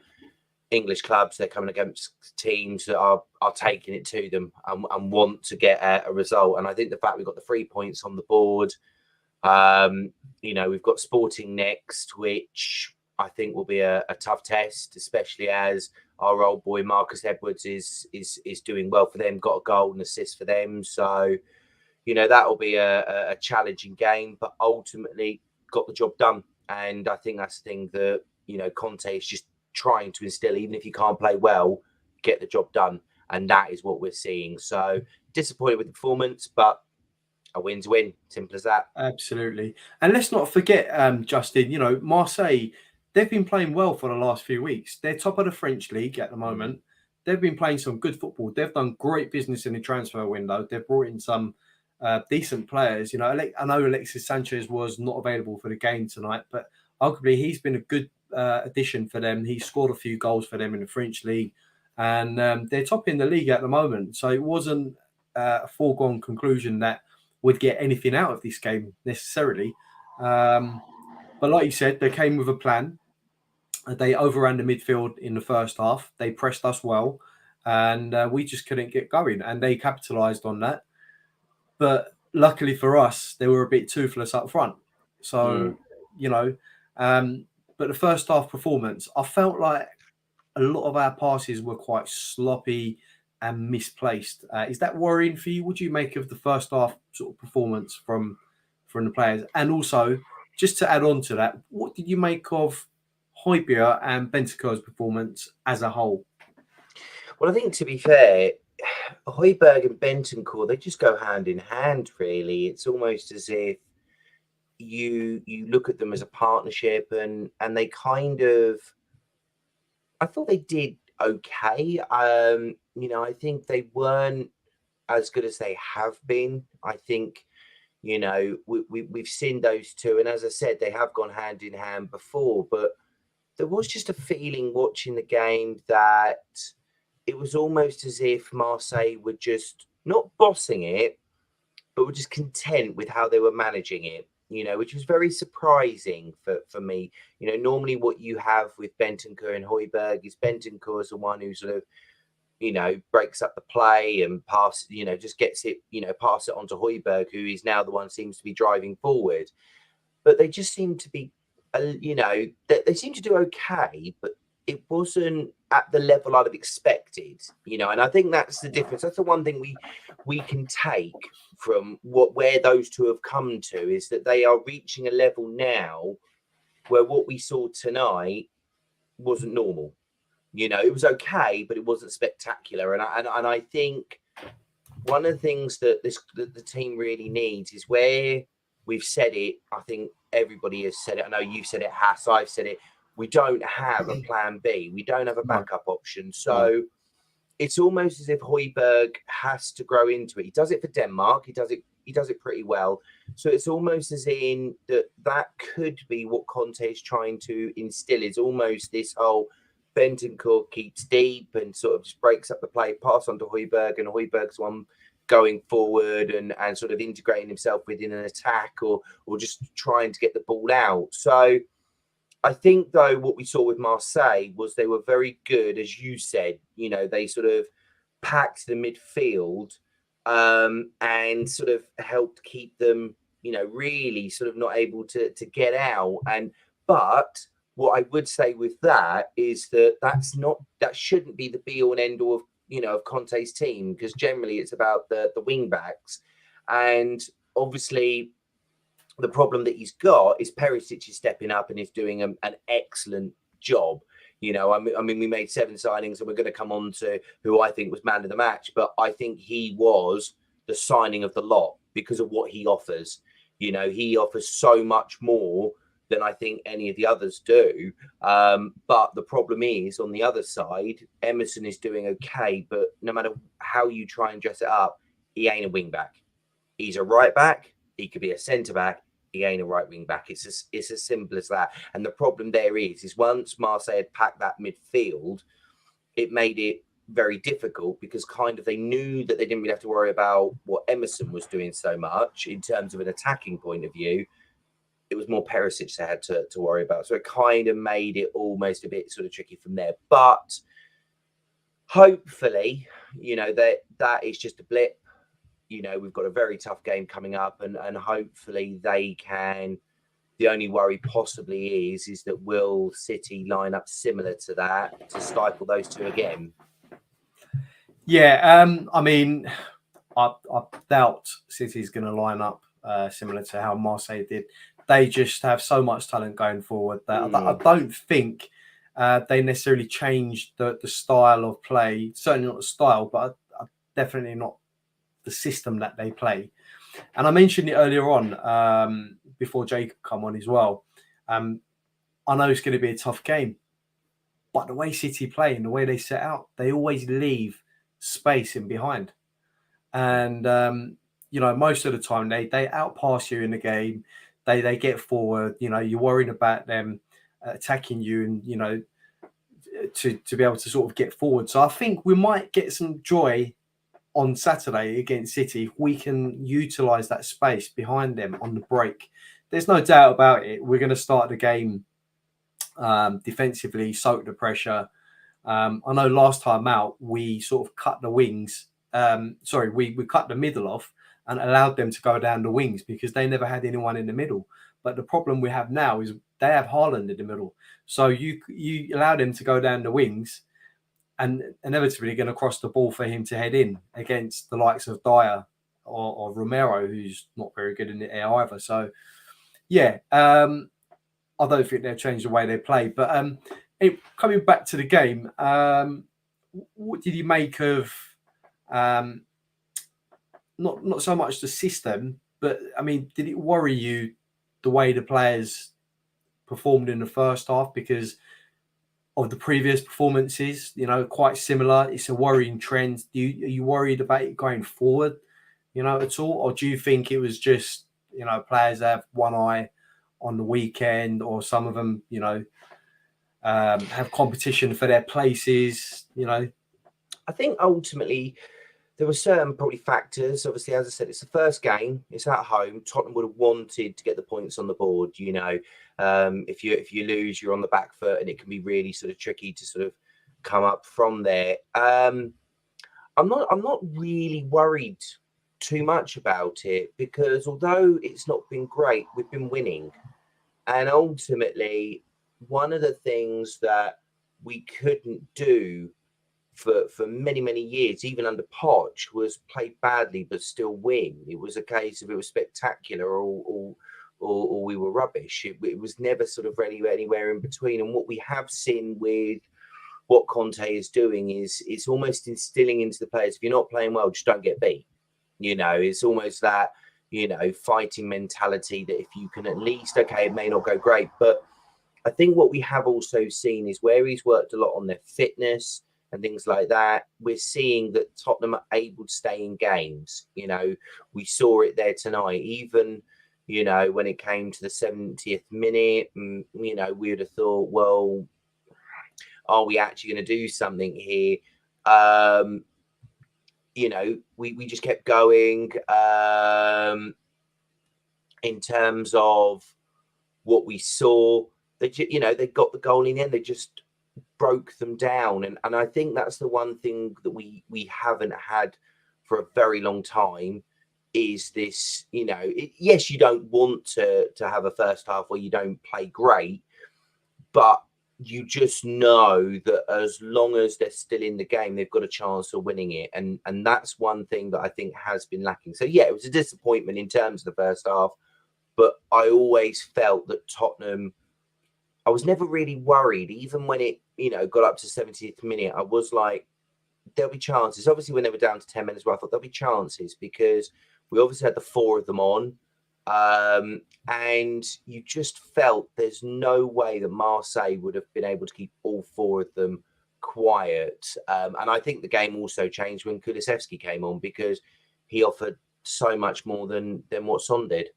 English clubs, they're coming against teams that are taking it to them and want to get a result. And I think the fact we've got the 3 points on the board, we've got Sporting next, which I think will be a tough test, especially as our old boy Marcus Edwards is doing well for them, got a goal and assist for them. So that will be a challenging game, but ultimately got the job done. And I think that's the thing that, Conte is just trying to instill, even if you can't play well, get the job done. And that is what we're seeing. So disappointed with the performance, but a win's a win. Simple as that. Absolutely. And let's not forget, Justin, Marseille, they've been playing well for the last few weeks. They're top of the French league at the moment. They've been playing some good football. They've done great business in the transfer window. They've brought in some decent players. I know Alexis Sanchez was not available for the game tonight, but arguably he's been a good addition for them. He scored a few goals for them in the French league, and they're top in the league at the moment. So it wasn't a foregone conclusion that we'd get anything out of this game necessarily. But like you said, they came with a plan. They overran the midfield in the first half. They pressed us well, and we just couldn't get going, and they capitalised on that. But luckily for us, they were a bit toothless up front. So, but the first half performance, I felt like a lot of our passes were quite sloppy and misplaced. Is that worrying for you? What do you make of the first half sort of performance from the players? And also, just to add on to that, what did you make of Hotspur and Bentancur's performance as a whole? Well, I think, to be fair, Højbjerg and Bentancur, they just go hand in hand, really. It's almost as if you look at them as a partnership, and they kind of, I thought they did okay. I think they weren't as good as they have been. I think, we've seen those two, and as I said, they have gone hand in hand before, but there was just a feeling watching the game that it was almost as if Marseille were just not bossing it, but were just content with how they were managing it, which was very surprising for me. Normally what you have with Bentancur and Højbjerg is Bentancur is the one who sort of, breaks up the play and just gets it, pass it on to Højbjerg, who is now the one seems to be driving forward. But they just seem to be, they seem to do okay, but it wasn't at the level I'd have expected, and I think that's the difference. That's the one thing we can take from where those two have come to, is that they are reaching a level now where what we saw tonight wasn't normal. It was okay, but it wasn't spectacular. And I think one of the things that the team really needs is where we've said it. I think everybody has said it. I know you've said it, Hass, I've said it. We don't have a plan B. We don't have a backup option. So it's almost as if Højbjerg has to grow into it. He does it for Denmark. He does it pretty well. So it's almost as in that could be what Conte is trying to instill, is almost this whole Bentancur keeps deep and sort of just breaks up the play, pass on to Højbjerg, and Højbjerg's one going forward and sort of integrating himself within an attack or just trying to get the ball out. So I think, though, what we saw with Marseille was they were very good, as you said. They sort of packed the midfield and sort of helped keep them, really sort of not able to get out. But what I would say with that is that shouldn't be the be all and end all of Conte's team, because generally it's about the wing backs, and obviously the problem that he's got is Perisic is stepping up and is doing an excellent job. I mean, we made 7 signings, and we're going to come on to who I think was man of the match, but I think he was the signing of the lot because of what he offers. He offers so much more than I think any of the others do. But the problem is, on the other side, Emerson is doing okay, but no matter how you try and dress it up, he ain't a wing back. He's a right back. He could be a centre back. He ain't a right wing back. It's as simple as that. And the problem there is once Marseille had packed that midfield, it made it very difficult, because kind of they knew that they didn't really have to worry about what Emerson was doing so much in terms of an attacking point of view. It was more Perisic they had to worry about. So it kind of made it almost a bit sort of tricky from there. But hopefully, that is just a blip. We've got a very tough game coming up, and hopefully they can. The only worry possibly is that will City line up similar to that to stifle those two again? Yeah, I mean, I doubt City's going to line up similar to how Marseille did. They just have so much talent going forward that I don't think they necessarily changed the style of play. Certainly not the style, but definitely not the system that they play. And I mentioned it earlier on before Jacob come on as well. I know it's going to be a tough game, but the way City play and the way they set out, they always leave space in behind. And, most of the time they outpass you in the game. They get forward, you're worrying about them attacking you and, to be able to sort of get forward. So I think we might get some joy on Saturday against City if we can utilise that space behind them on the break. There's no doubt about it. We're going to start the game defensively, soak the pressure. I know last time out we sort of cut the wings. We cut the middle off, and allowed them to go down the wings because they never had anyone in the middle. But the problem we have now is they have Haaland in the middle. So you allow them to go down the wings and inevitably going to cross the ball for him to head in against the likes of Dyer or Romero, who's not very good in the air either. So, yeah, I don't think they'll change the way they play. But coming back to the game, what did you make of not so much the system, but, I mean, did it worry you the way the players performed in the first half because of the previous performances, quite similar? It's a worrying trend. Are you worried about it going forward, at all? Or do you think it was just, players have one eye on the weekend, or some of them, have competition for their places, I think ultimately there were certain probably factors. Obviously, as I said, it's the first game. It's at home. Tottenham would have wanted to get the points on the board. If you lose, you're on the back foot, and it can be really sort of tricky to sort of come up from there. I'm not really worried too much about it because although it's not been great, we've been winning, and ultimately one of the things that we couldn't do for many years, even under Poch, was play badly but still win. It was a case of it was spectacular or we were rubbish. It was never sort of anywhere in between. And what we have seen with what Conte is doing is it's almost instilling into the players, if you're not playing well, just don't get beat. It's almost that, fighting mentality that if you can at least, okay, it may not go great. But I think what we have also seen is where he's worked a lot on their fitness and things like that, we're seeing that Tottenham are able to stay in games. We saw it there tonight, even, when it came to the 70th minute, we would have thought, well, are we actually going to do something here? We just kept going in terms of what we saw. They got the goal in the end. They just broke them down. And I think that's the one thing that we haven't had for a very long time is this, yes, you don't want to have a first half where you don't play great, but you just know that as long as they're still in the game, they've got a chance of winning it. And that's one thing that I think has been lacking. So, yeah, it was a disappointment in terms of the first half, but I always felt that Tottenham, I was never really worried, even when it, got up to 70th minute. I was like, there'll be chances. Obviously, when they were down to 10 minutes, I thought there'll be chances because we obviously had the four of them on. And you just felt there's no way that Marseille would have been able to keep all four of them quiet. And I think the game also changed when Kulusevski came on because he offered so much more than what Son did.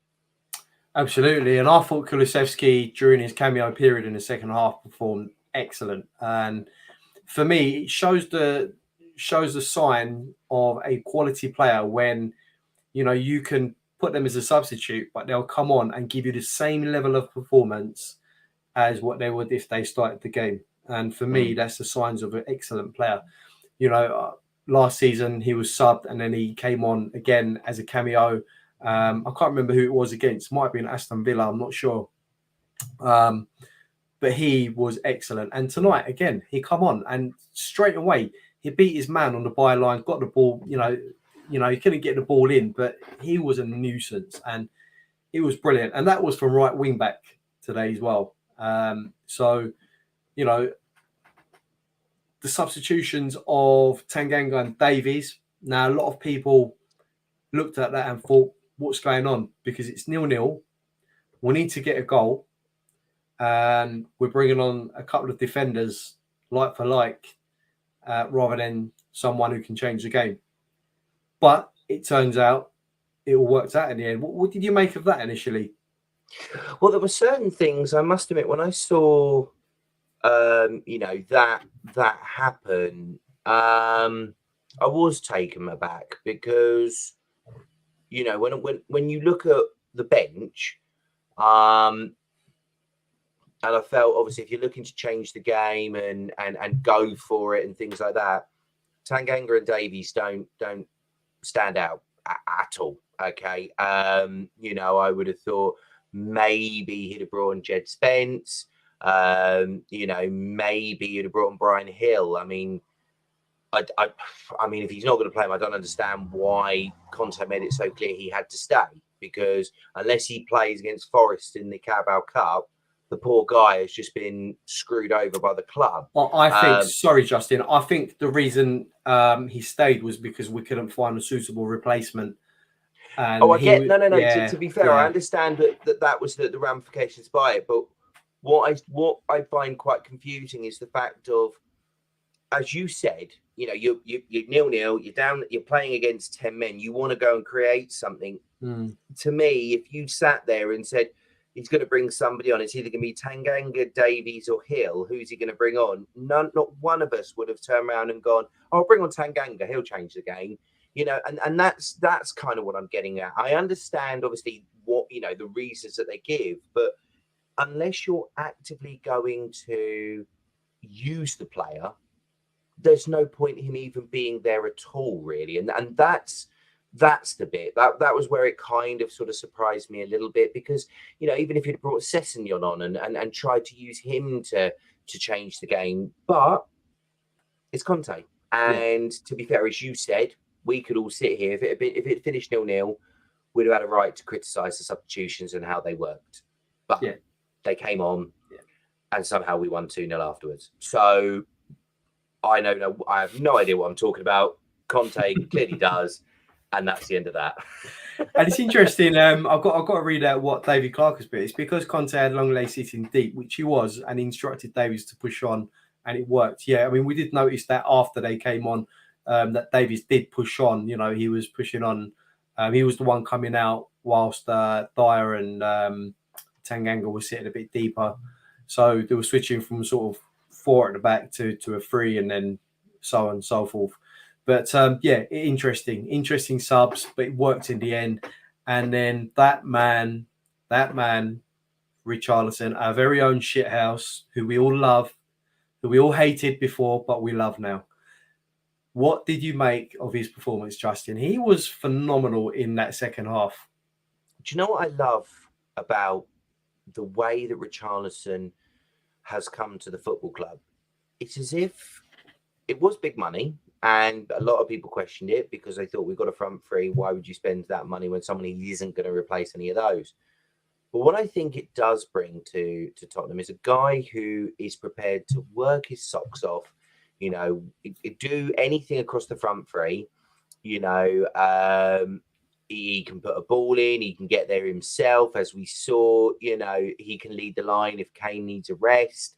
Absolutely. And I thought Kulusevski during his cameo period in the second half performed excellent. And for me, it shows the sign of a quality player when, you can put them as a substitute, but they'll come on and give you the same level of performance as what they would if they started the game. And for me, that's the signs of an excellent player. Last season he was subbed and then he came on again as a cameo. I can't remember who it was against. Might have been Aston Villa. I'm not sure. But he was excellent. And tonight, again, he come on and straight away he beat his man on the byline, got the ball. He couldn't get the ball in, but he was a nuisance and it was brilliant. And that was from right wing back today as well. The substitutions of Tanganga and Davies. Now, a lot of people looked at that and thought, what's going on? Because it's 0-0. We need to get a goal. And we're bringing on a couple of defenders like for like, rather than someone who can change the game. But it turns out it all worked out in the end. What did you make of that initially? Well, there were certain things, I must admit, when I saw, that happen, I was taken aback because, when you look at the bench, and I felt, obviously, if you're looking to change the game and go for it and things like that, Tanganga and Davies don't stand out at all. Okay. You know, I would have thought maybe he'd have brought on Jed Spence. You know, maybe he'd have brought on Brian Hill. I mean, I mean, if he's not going to play him, I don't understand why Conte made it so clear he had to stay, because unless he plays against Forest in the Carabao Cup, the poor guy has just been screwed over by the club. Well, I think, sorry, Justin, I think the reason he stayed was because we couldn't find a suitable replacement. And I get no. Yeah, to be fair, I understand that was the ramifications by it, but what I find quite confusing is the fact of, as you said, you know, you're 0-0, you're down, you're playing against 10 men, you want to go and create something. To me, if you sat there and said he's going to bring somebody on, it's either going to be Tanganga, Davies, or Hill. Who's he going to bring on? Not one of us would have turned around and gone, "Oh, bring on Tanganga. He'll change the game." You know, and that's kind of what I'm getting at. I understand, obviously, what, you know, the reasons that they give, but unless you're actively going to use the player, there's no point in him even being there at all, really. And that's the bit that was where it kind of sort of surprised me a little bit, because, you know, even if you'd brought Sessegnon on and tried to use him to change the game, but it's Conte. And to be fair, as you said, we could all sit here, if it finished 0-0, we'd have had a right to criticise the substitutions and how they worked. But they came on, and somehow we won 2-0 afterwards. So I have no idea what I'm talking about. Conte clearly does, and that's the end of that. And it's interesting. I've got to read out what David Clark has put. It's because Conte had Longley sitting deep, which he was, and he instructed Davies to push on, and it worked. Yeah, I mean, we did notice that after they came on, that Davies did push on. You know, he was pushing on. He was the one coming out whilst Dyer and Tanganga was sitting a bit deeper. So they were switching from sort of 4 at the back to a 3, and then so on and so forth. But interesting subs, but it worked in the end. And then that man, Richarlison, our very own shithouse, who we all love, who we all hated before, but we love now. What did you make of his performance, Justin? He was phenomenal in that second half. Do you know what I love about the way that Richarlison has come to the football club? It's as if it was big money, and a lot of people questioned it because they thought, we've got a front three, why would you spend that money when somebody isn't going to replace any of those? But what I think it does bring to Tottenham is a guy who is prepared to work his socks off, you know, do anything across the front three. You know, he can put a ball in, he can get there himself, as we saw. You know, he can lead the line if Kane needs a rest.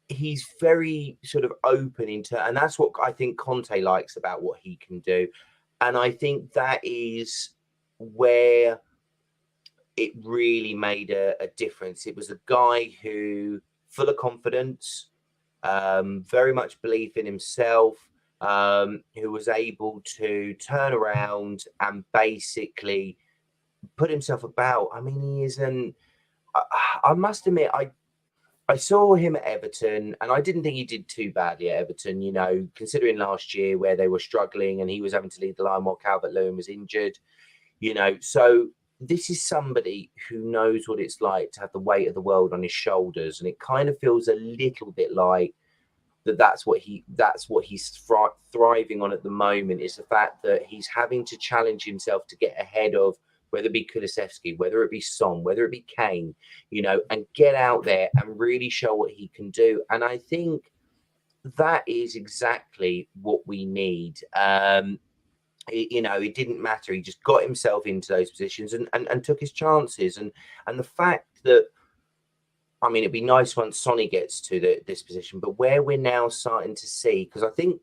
He's very sort of open and that's what I think Conte likes about what he can do. And I think that is where it really made a difference. It was a guy who, full of confidence, very much belief in himself, who was able to turn around and basically put himself about. I mean, he is I must admit, I saw him at Everton, and I didn't think he did too badly at Everton, you know, considering last year where they were struggling and he was having to lead the line while Calvert-Lewin was injured, you know. So this is somebody who knows what it's like to have the weight of the world on his shoulders, and it kind of feels a little bit like that's what he's thriving on at the moment, is the fact that he's having to challenge himself to get ahead of, whether it be Kulusevski, whether it be Son, whether it be Kane, you know, and get out there and really show what he can do. And I think that is exactly what we need. You know, it didn't matter. He just got himself into those positions and took his chances. And the fact that, I mean, it'd be nice once Sonny gets to this position, but where we're now starting to see, because I think,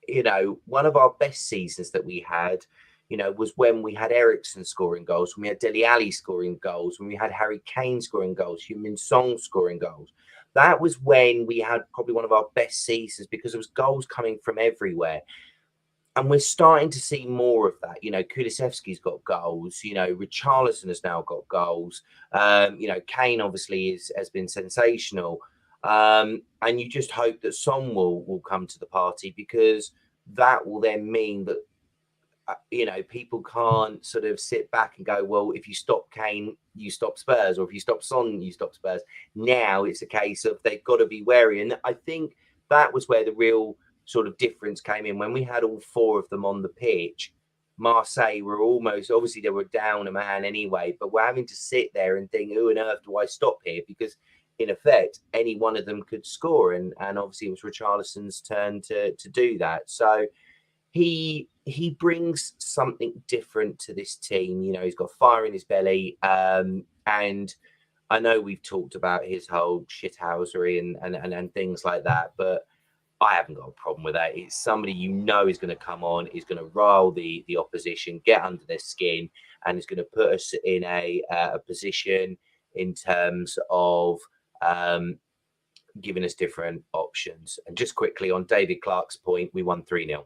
you know, one of our best seasons that we had, you know, was when we had Eriksen scoring goals, when we had Dele Alli scoring goals, when we had Harry Kane scoring goals, Heung-Min Son scoring goals. That was when we had probably one of our best seasons, because there was goals coming from everywhere. And we're starting to see more of that. You know, Kulusevski's got goals. You know, Richarlison has now got goals. You know, Kane obviously has been sensational. And you just hope that Son will come to the party, because that will then mean that people can't sort of sit back and go, well, if you stop Kane, you stop Spurs, or if you stop Son, you stop Spurs. Now it's a case of they've got to be wary. And I think that was where the real sort of difference came in. When we had all four of them on the pitch, Marseille were almost, obviously they were down a man anyway, but we're having to sit there and think, who on earth do I stop here? Because in effect, any one of them could score. And obviously it was Richarlison's turn to do that. So he brings something different to this team. He's got fire in his belly. And I know we've talked about his whole shithousery and things like that, but I haven't got a problem with that. It's somebody is going to come on, is going to rile the opposition, get under their skin, and is going to put us in a position in terms of giving us different options. And just quickly on David Clark's point, we won 3-0.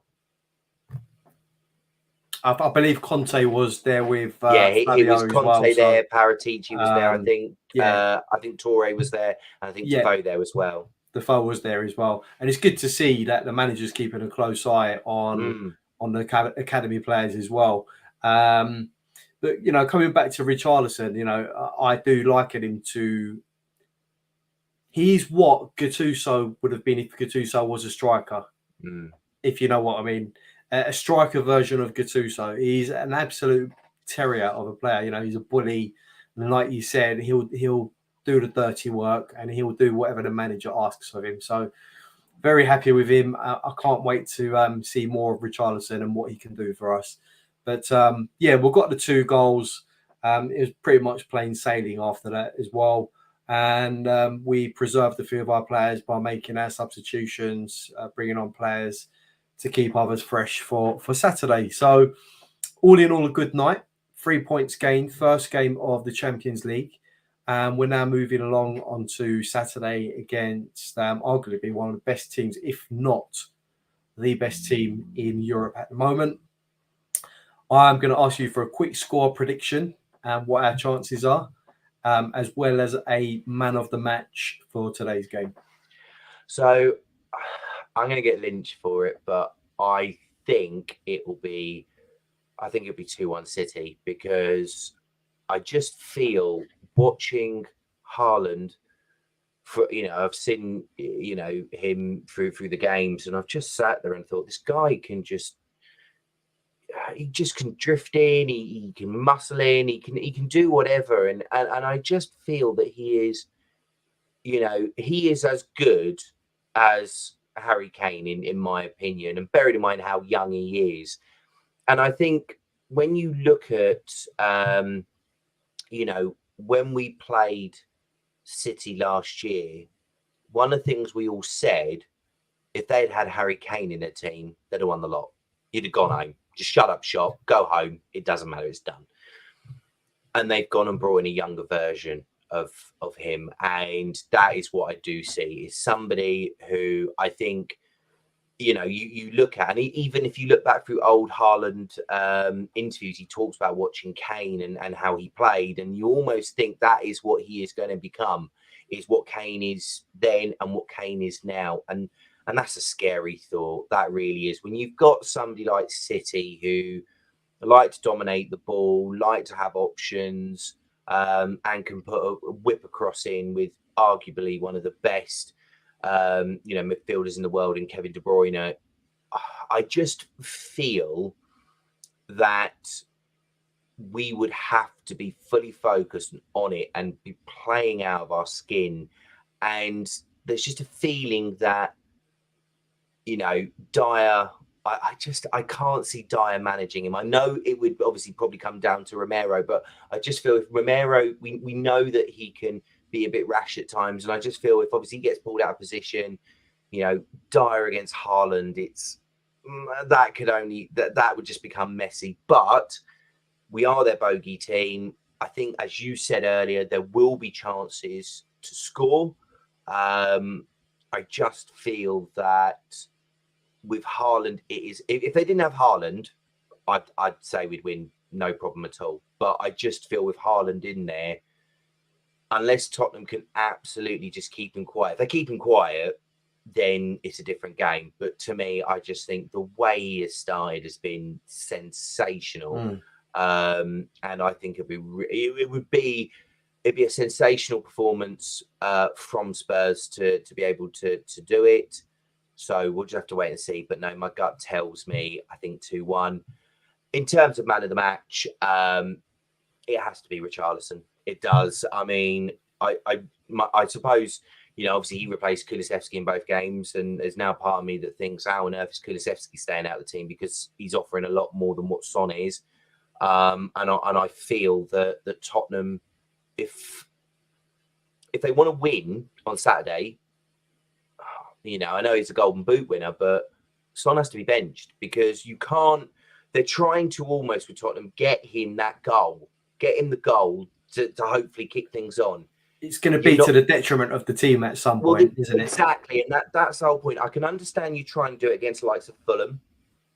I believe Conte was there with he was Conte well, there, Paratici was there, I think. I think Toure was there, and I think Defoe there as well. Defoe was there as well, and it's good to see that the manager's keeping a close eye on the academy players as well. But coming back to Richarlison, I do liken him to. He's what Gattuso would have been if Gattuso was a striker, if you know what I mean. A striker version of Gattuso. He's an absolute terrier of a player. He's a bully, and like you said, he'll do the dirty work and he'll do whatever the manager asks of him. So very happy with him. I can't wait to see more of Richarlison and what he can do for us. But we've got the 2 goals. It was pretty much plain sailing after that as well. And we preserved a few of our players by making our substitutions, bringing on players to keep others fresh for Saturday. So all in all, a good night. 3 points gained, first game of the Champions League. We're now moving along onto Saturday against arguably one of the best teams, if not the best team in Europe at the moment. I'm going to ask you for a quick score prediction and what our chances are, as well as a man of the match for today's game. So I'm going to get lynched for it, but I think it'll be 2-1 City, because I just feel watching Haaland, I've seen him through the games, and I've just sat there and thought, this guy can can drift in, he can muscle in, he can do whatever, and I just feel that he is as good as Harry Kane in my opinion, and bearing in mind how young he is. And I think when you look at when we played City last year, one of the things we all said, if they'd had Harry Kane in their team, they'd have won the lot. You'd have gone home. Just shut up shop, go home. It doesn't matter. It's done. And they've gone and brought in a younger version of him. And that is what I do see, is somebody who I think, you look at, and even if you look back through old Haaland interviews, he talks about watching Kane and how he played, and you almost think that is what he is going to become, is what Kane is then and what Kane is now. And that's a scary thought. That really is. When you've got somebody like City who like to dominate the ball, like to have options, and can put a whip across in with arguably one of the best midfielders in the world in Kevin De Bruyne, I just feel that we would have to be fully focused on it and be playing out of our skin. And there's just a feeling that, Dyer, I can't see Dyer managing him. I know it would obviously probably come down to Romero, but I just feel if Romero, we know that he can be a bit rash at times, and I just feel if obviously he gets pulled out of position, Dyer against Haaland, that would just become messy. But we are their bogey team. I think, as you said earlier, there will be chances to score. I just feel that with Haaland, it is. If they didn't have Haaland, I'd say we'd win, no problem at all. But I just feel with Haaland in there, unless Tottenham can absolutely just keep him quiet. If they keep him quiet, then it's a different game. But to me, I just think the way he has started has been sensational. And I think it'd be a sensational performance from Spurs to be able to do it. So we'll just have to wait and see. But no, my gut tells me I think 2-1. In terms of man of the match, it has to be Richarlison. It does. I mean, I suppose, you know, obviously he replaced Kulusevski in both games, and there's now part of me that thinks, how on earth is Kulusevski staying out of the team, because he's offering a lot more than what Son is. And I feel that Tottenham, if they want to win on Saturday, you know, I know he's a Golden Boot winner, but Son has to be benched, because you can't. They're trying to almost, with Tottenham, get him the goal to hopefully kick things on. It's going to be to the detriment of the team at some point, isn't it? Exactly, and that's the whole point. I can understand you try and do it against the likes of Fulham,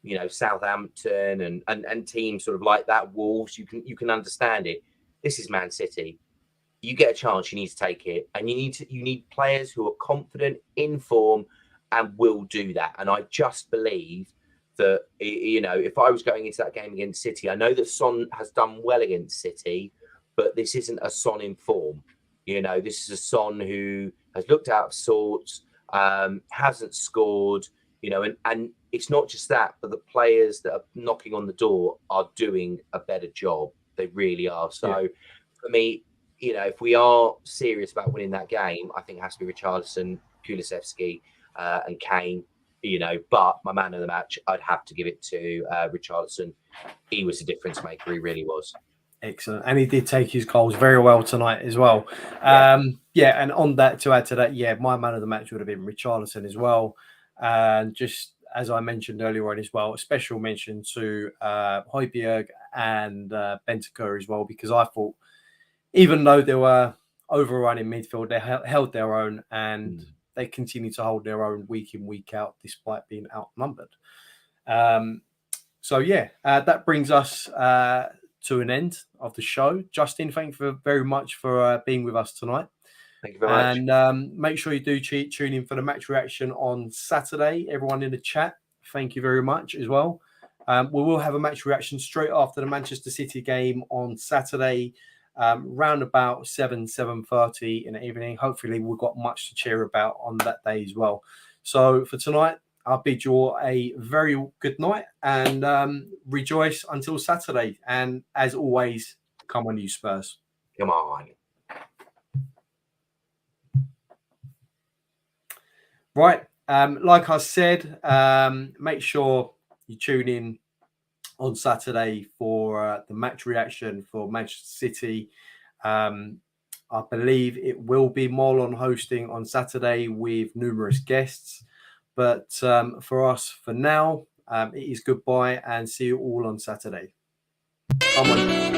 you know, Southampton, and teams sort of like that, Wolves. You can understand it. This is Man City. You get a chance, you need to take it, and you need players who are confident, in form, and will do that. And I just believe that, you know, if I was going into that game against City, I know that Son has done well against City, but this isn't a Son in form. You know, this is a Son who has looked out of sorts, hasn't scored, you know, and it's not just that, but the players that are knocking on the door are doing a better job. They really are. So for me, you know, if we are serious about winning that game, I think it has to be Richarlison, Kulusevski, and Kane, you know, but my man of the match, I'd have to give it to Richarlison. He was a difference maker. He really was. Excellent. And he did take his goals very well tonight as well. And on that, to add to that, my man of the match would have been Richarlison as well. And just as I mentioned earlier on as well, a special mention to Højbjerg and Bentancur as well, because I thought, even though they were overrun in midfield, they held their own, and they continue to hold their own week in, week out, despite being outnumbered. That brings us to an end of the show. Justin, thank you very much for being with us tonight. Thank you very much. And make sure you do tune in for the match reaction on Saturday. Everyone in the chat, thank you very much as well. We will have a match reaction straight after the Manchester City game on Saturday, round about 7:30 in the evening. Hopefully we've got much to cheer about on that day as well. So for tonight, I'll bid you all a very good night, and rejoice until Saturday. And as always, come on, you Spurs. Come on. Right. Like I said, make sure you tune in on Saturday for the match reaction for Manchester City. I believe it will be Marlon hosting on Saturday with numerous guests. But for us, for now, it is goodbye, and see you all on Saturday. Come on.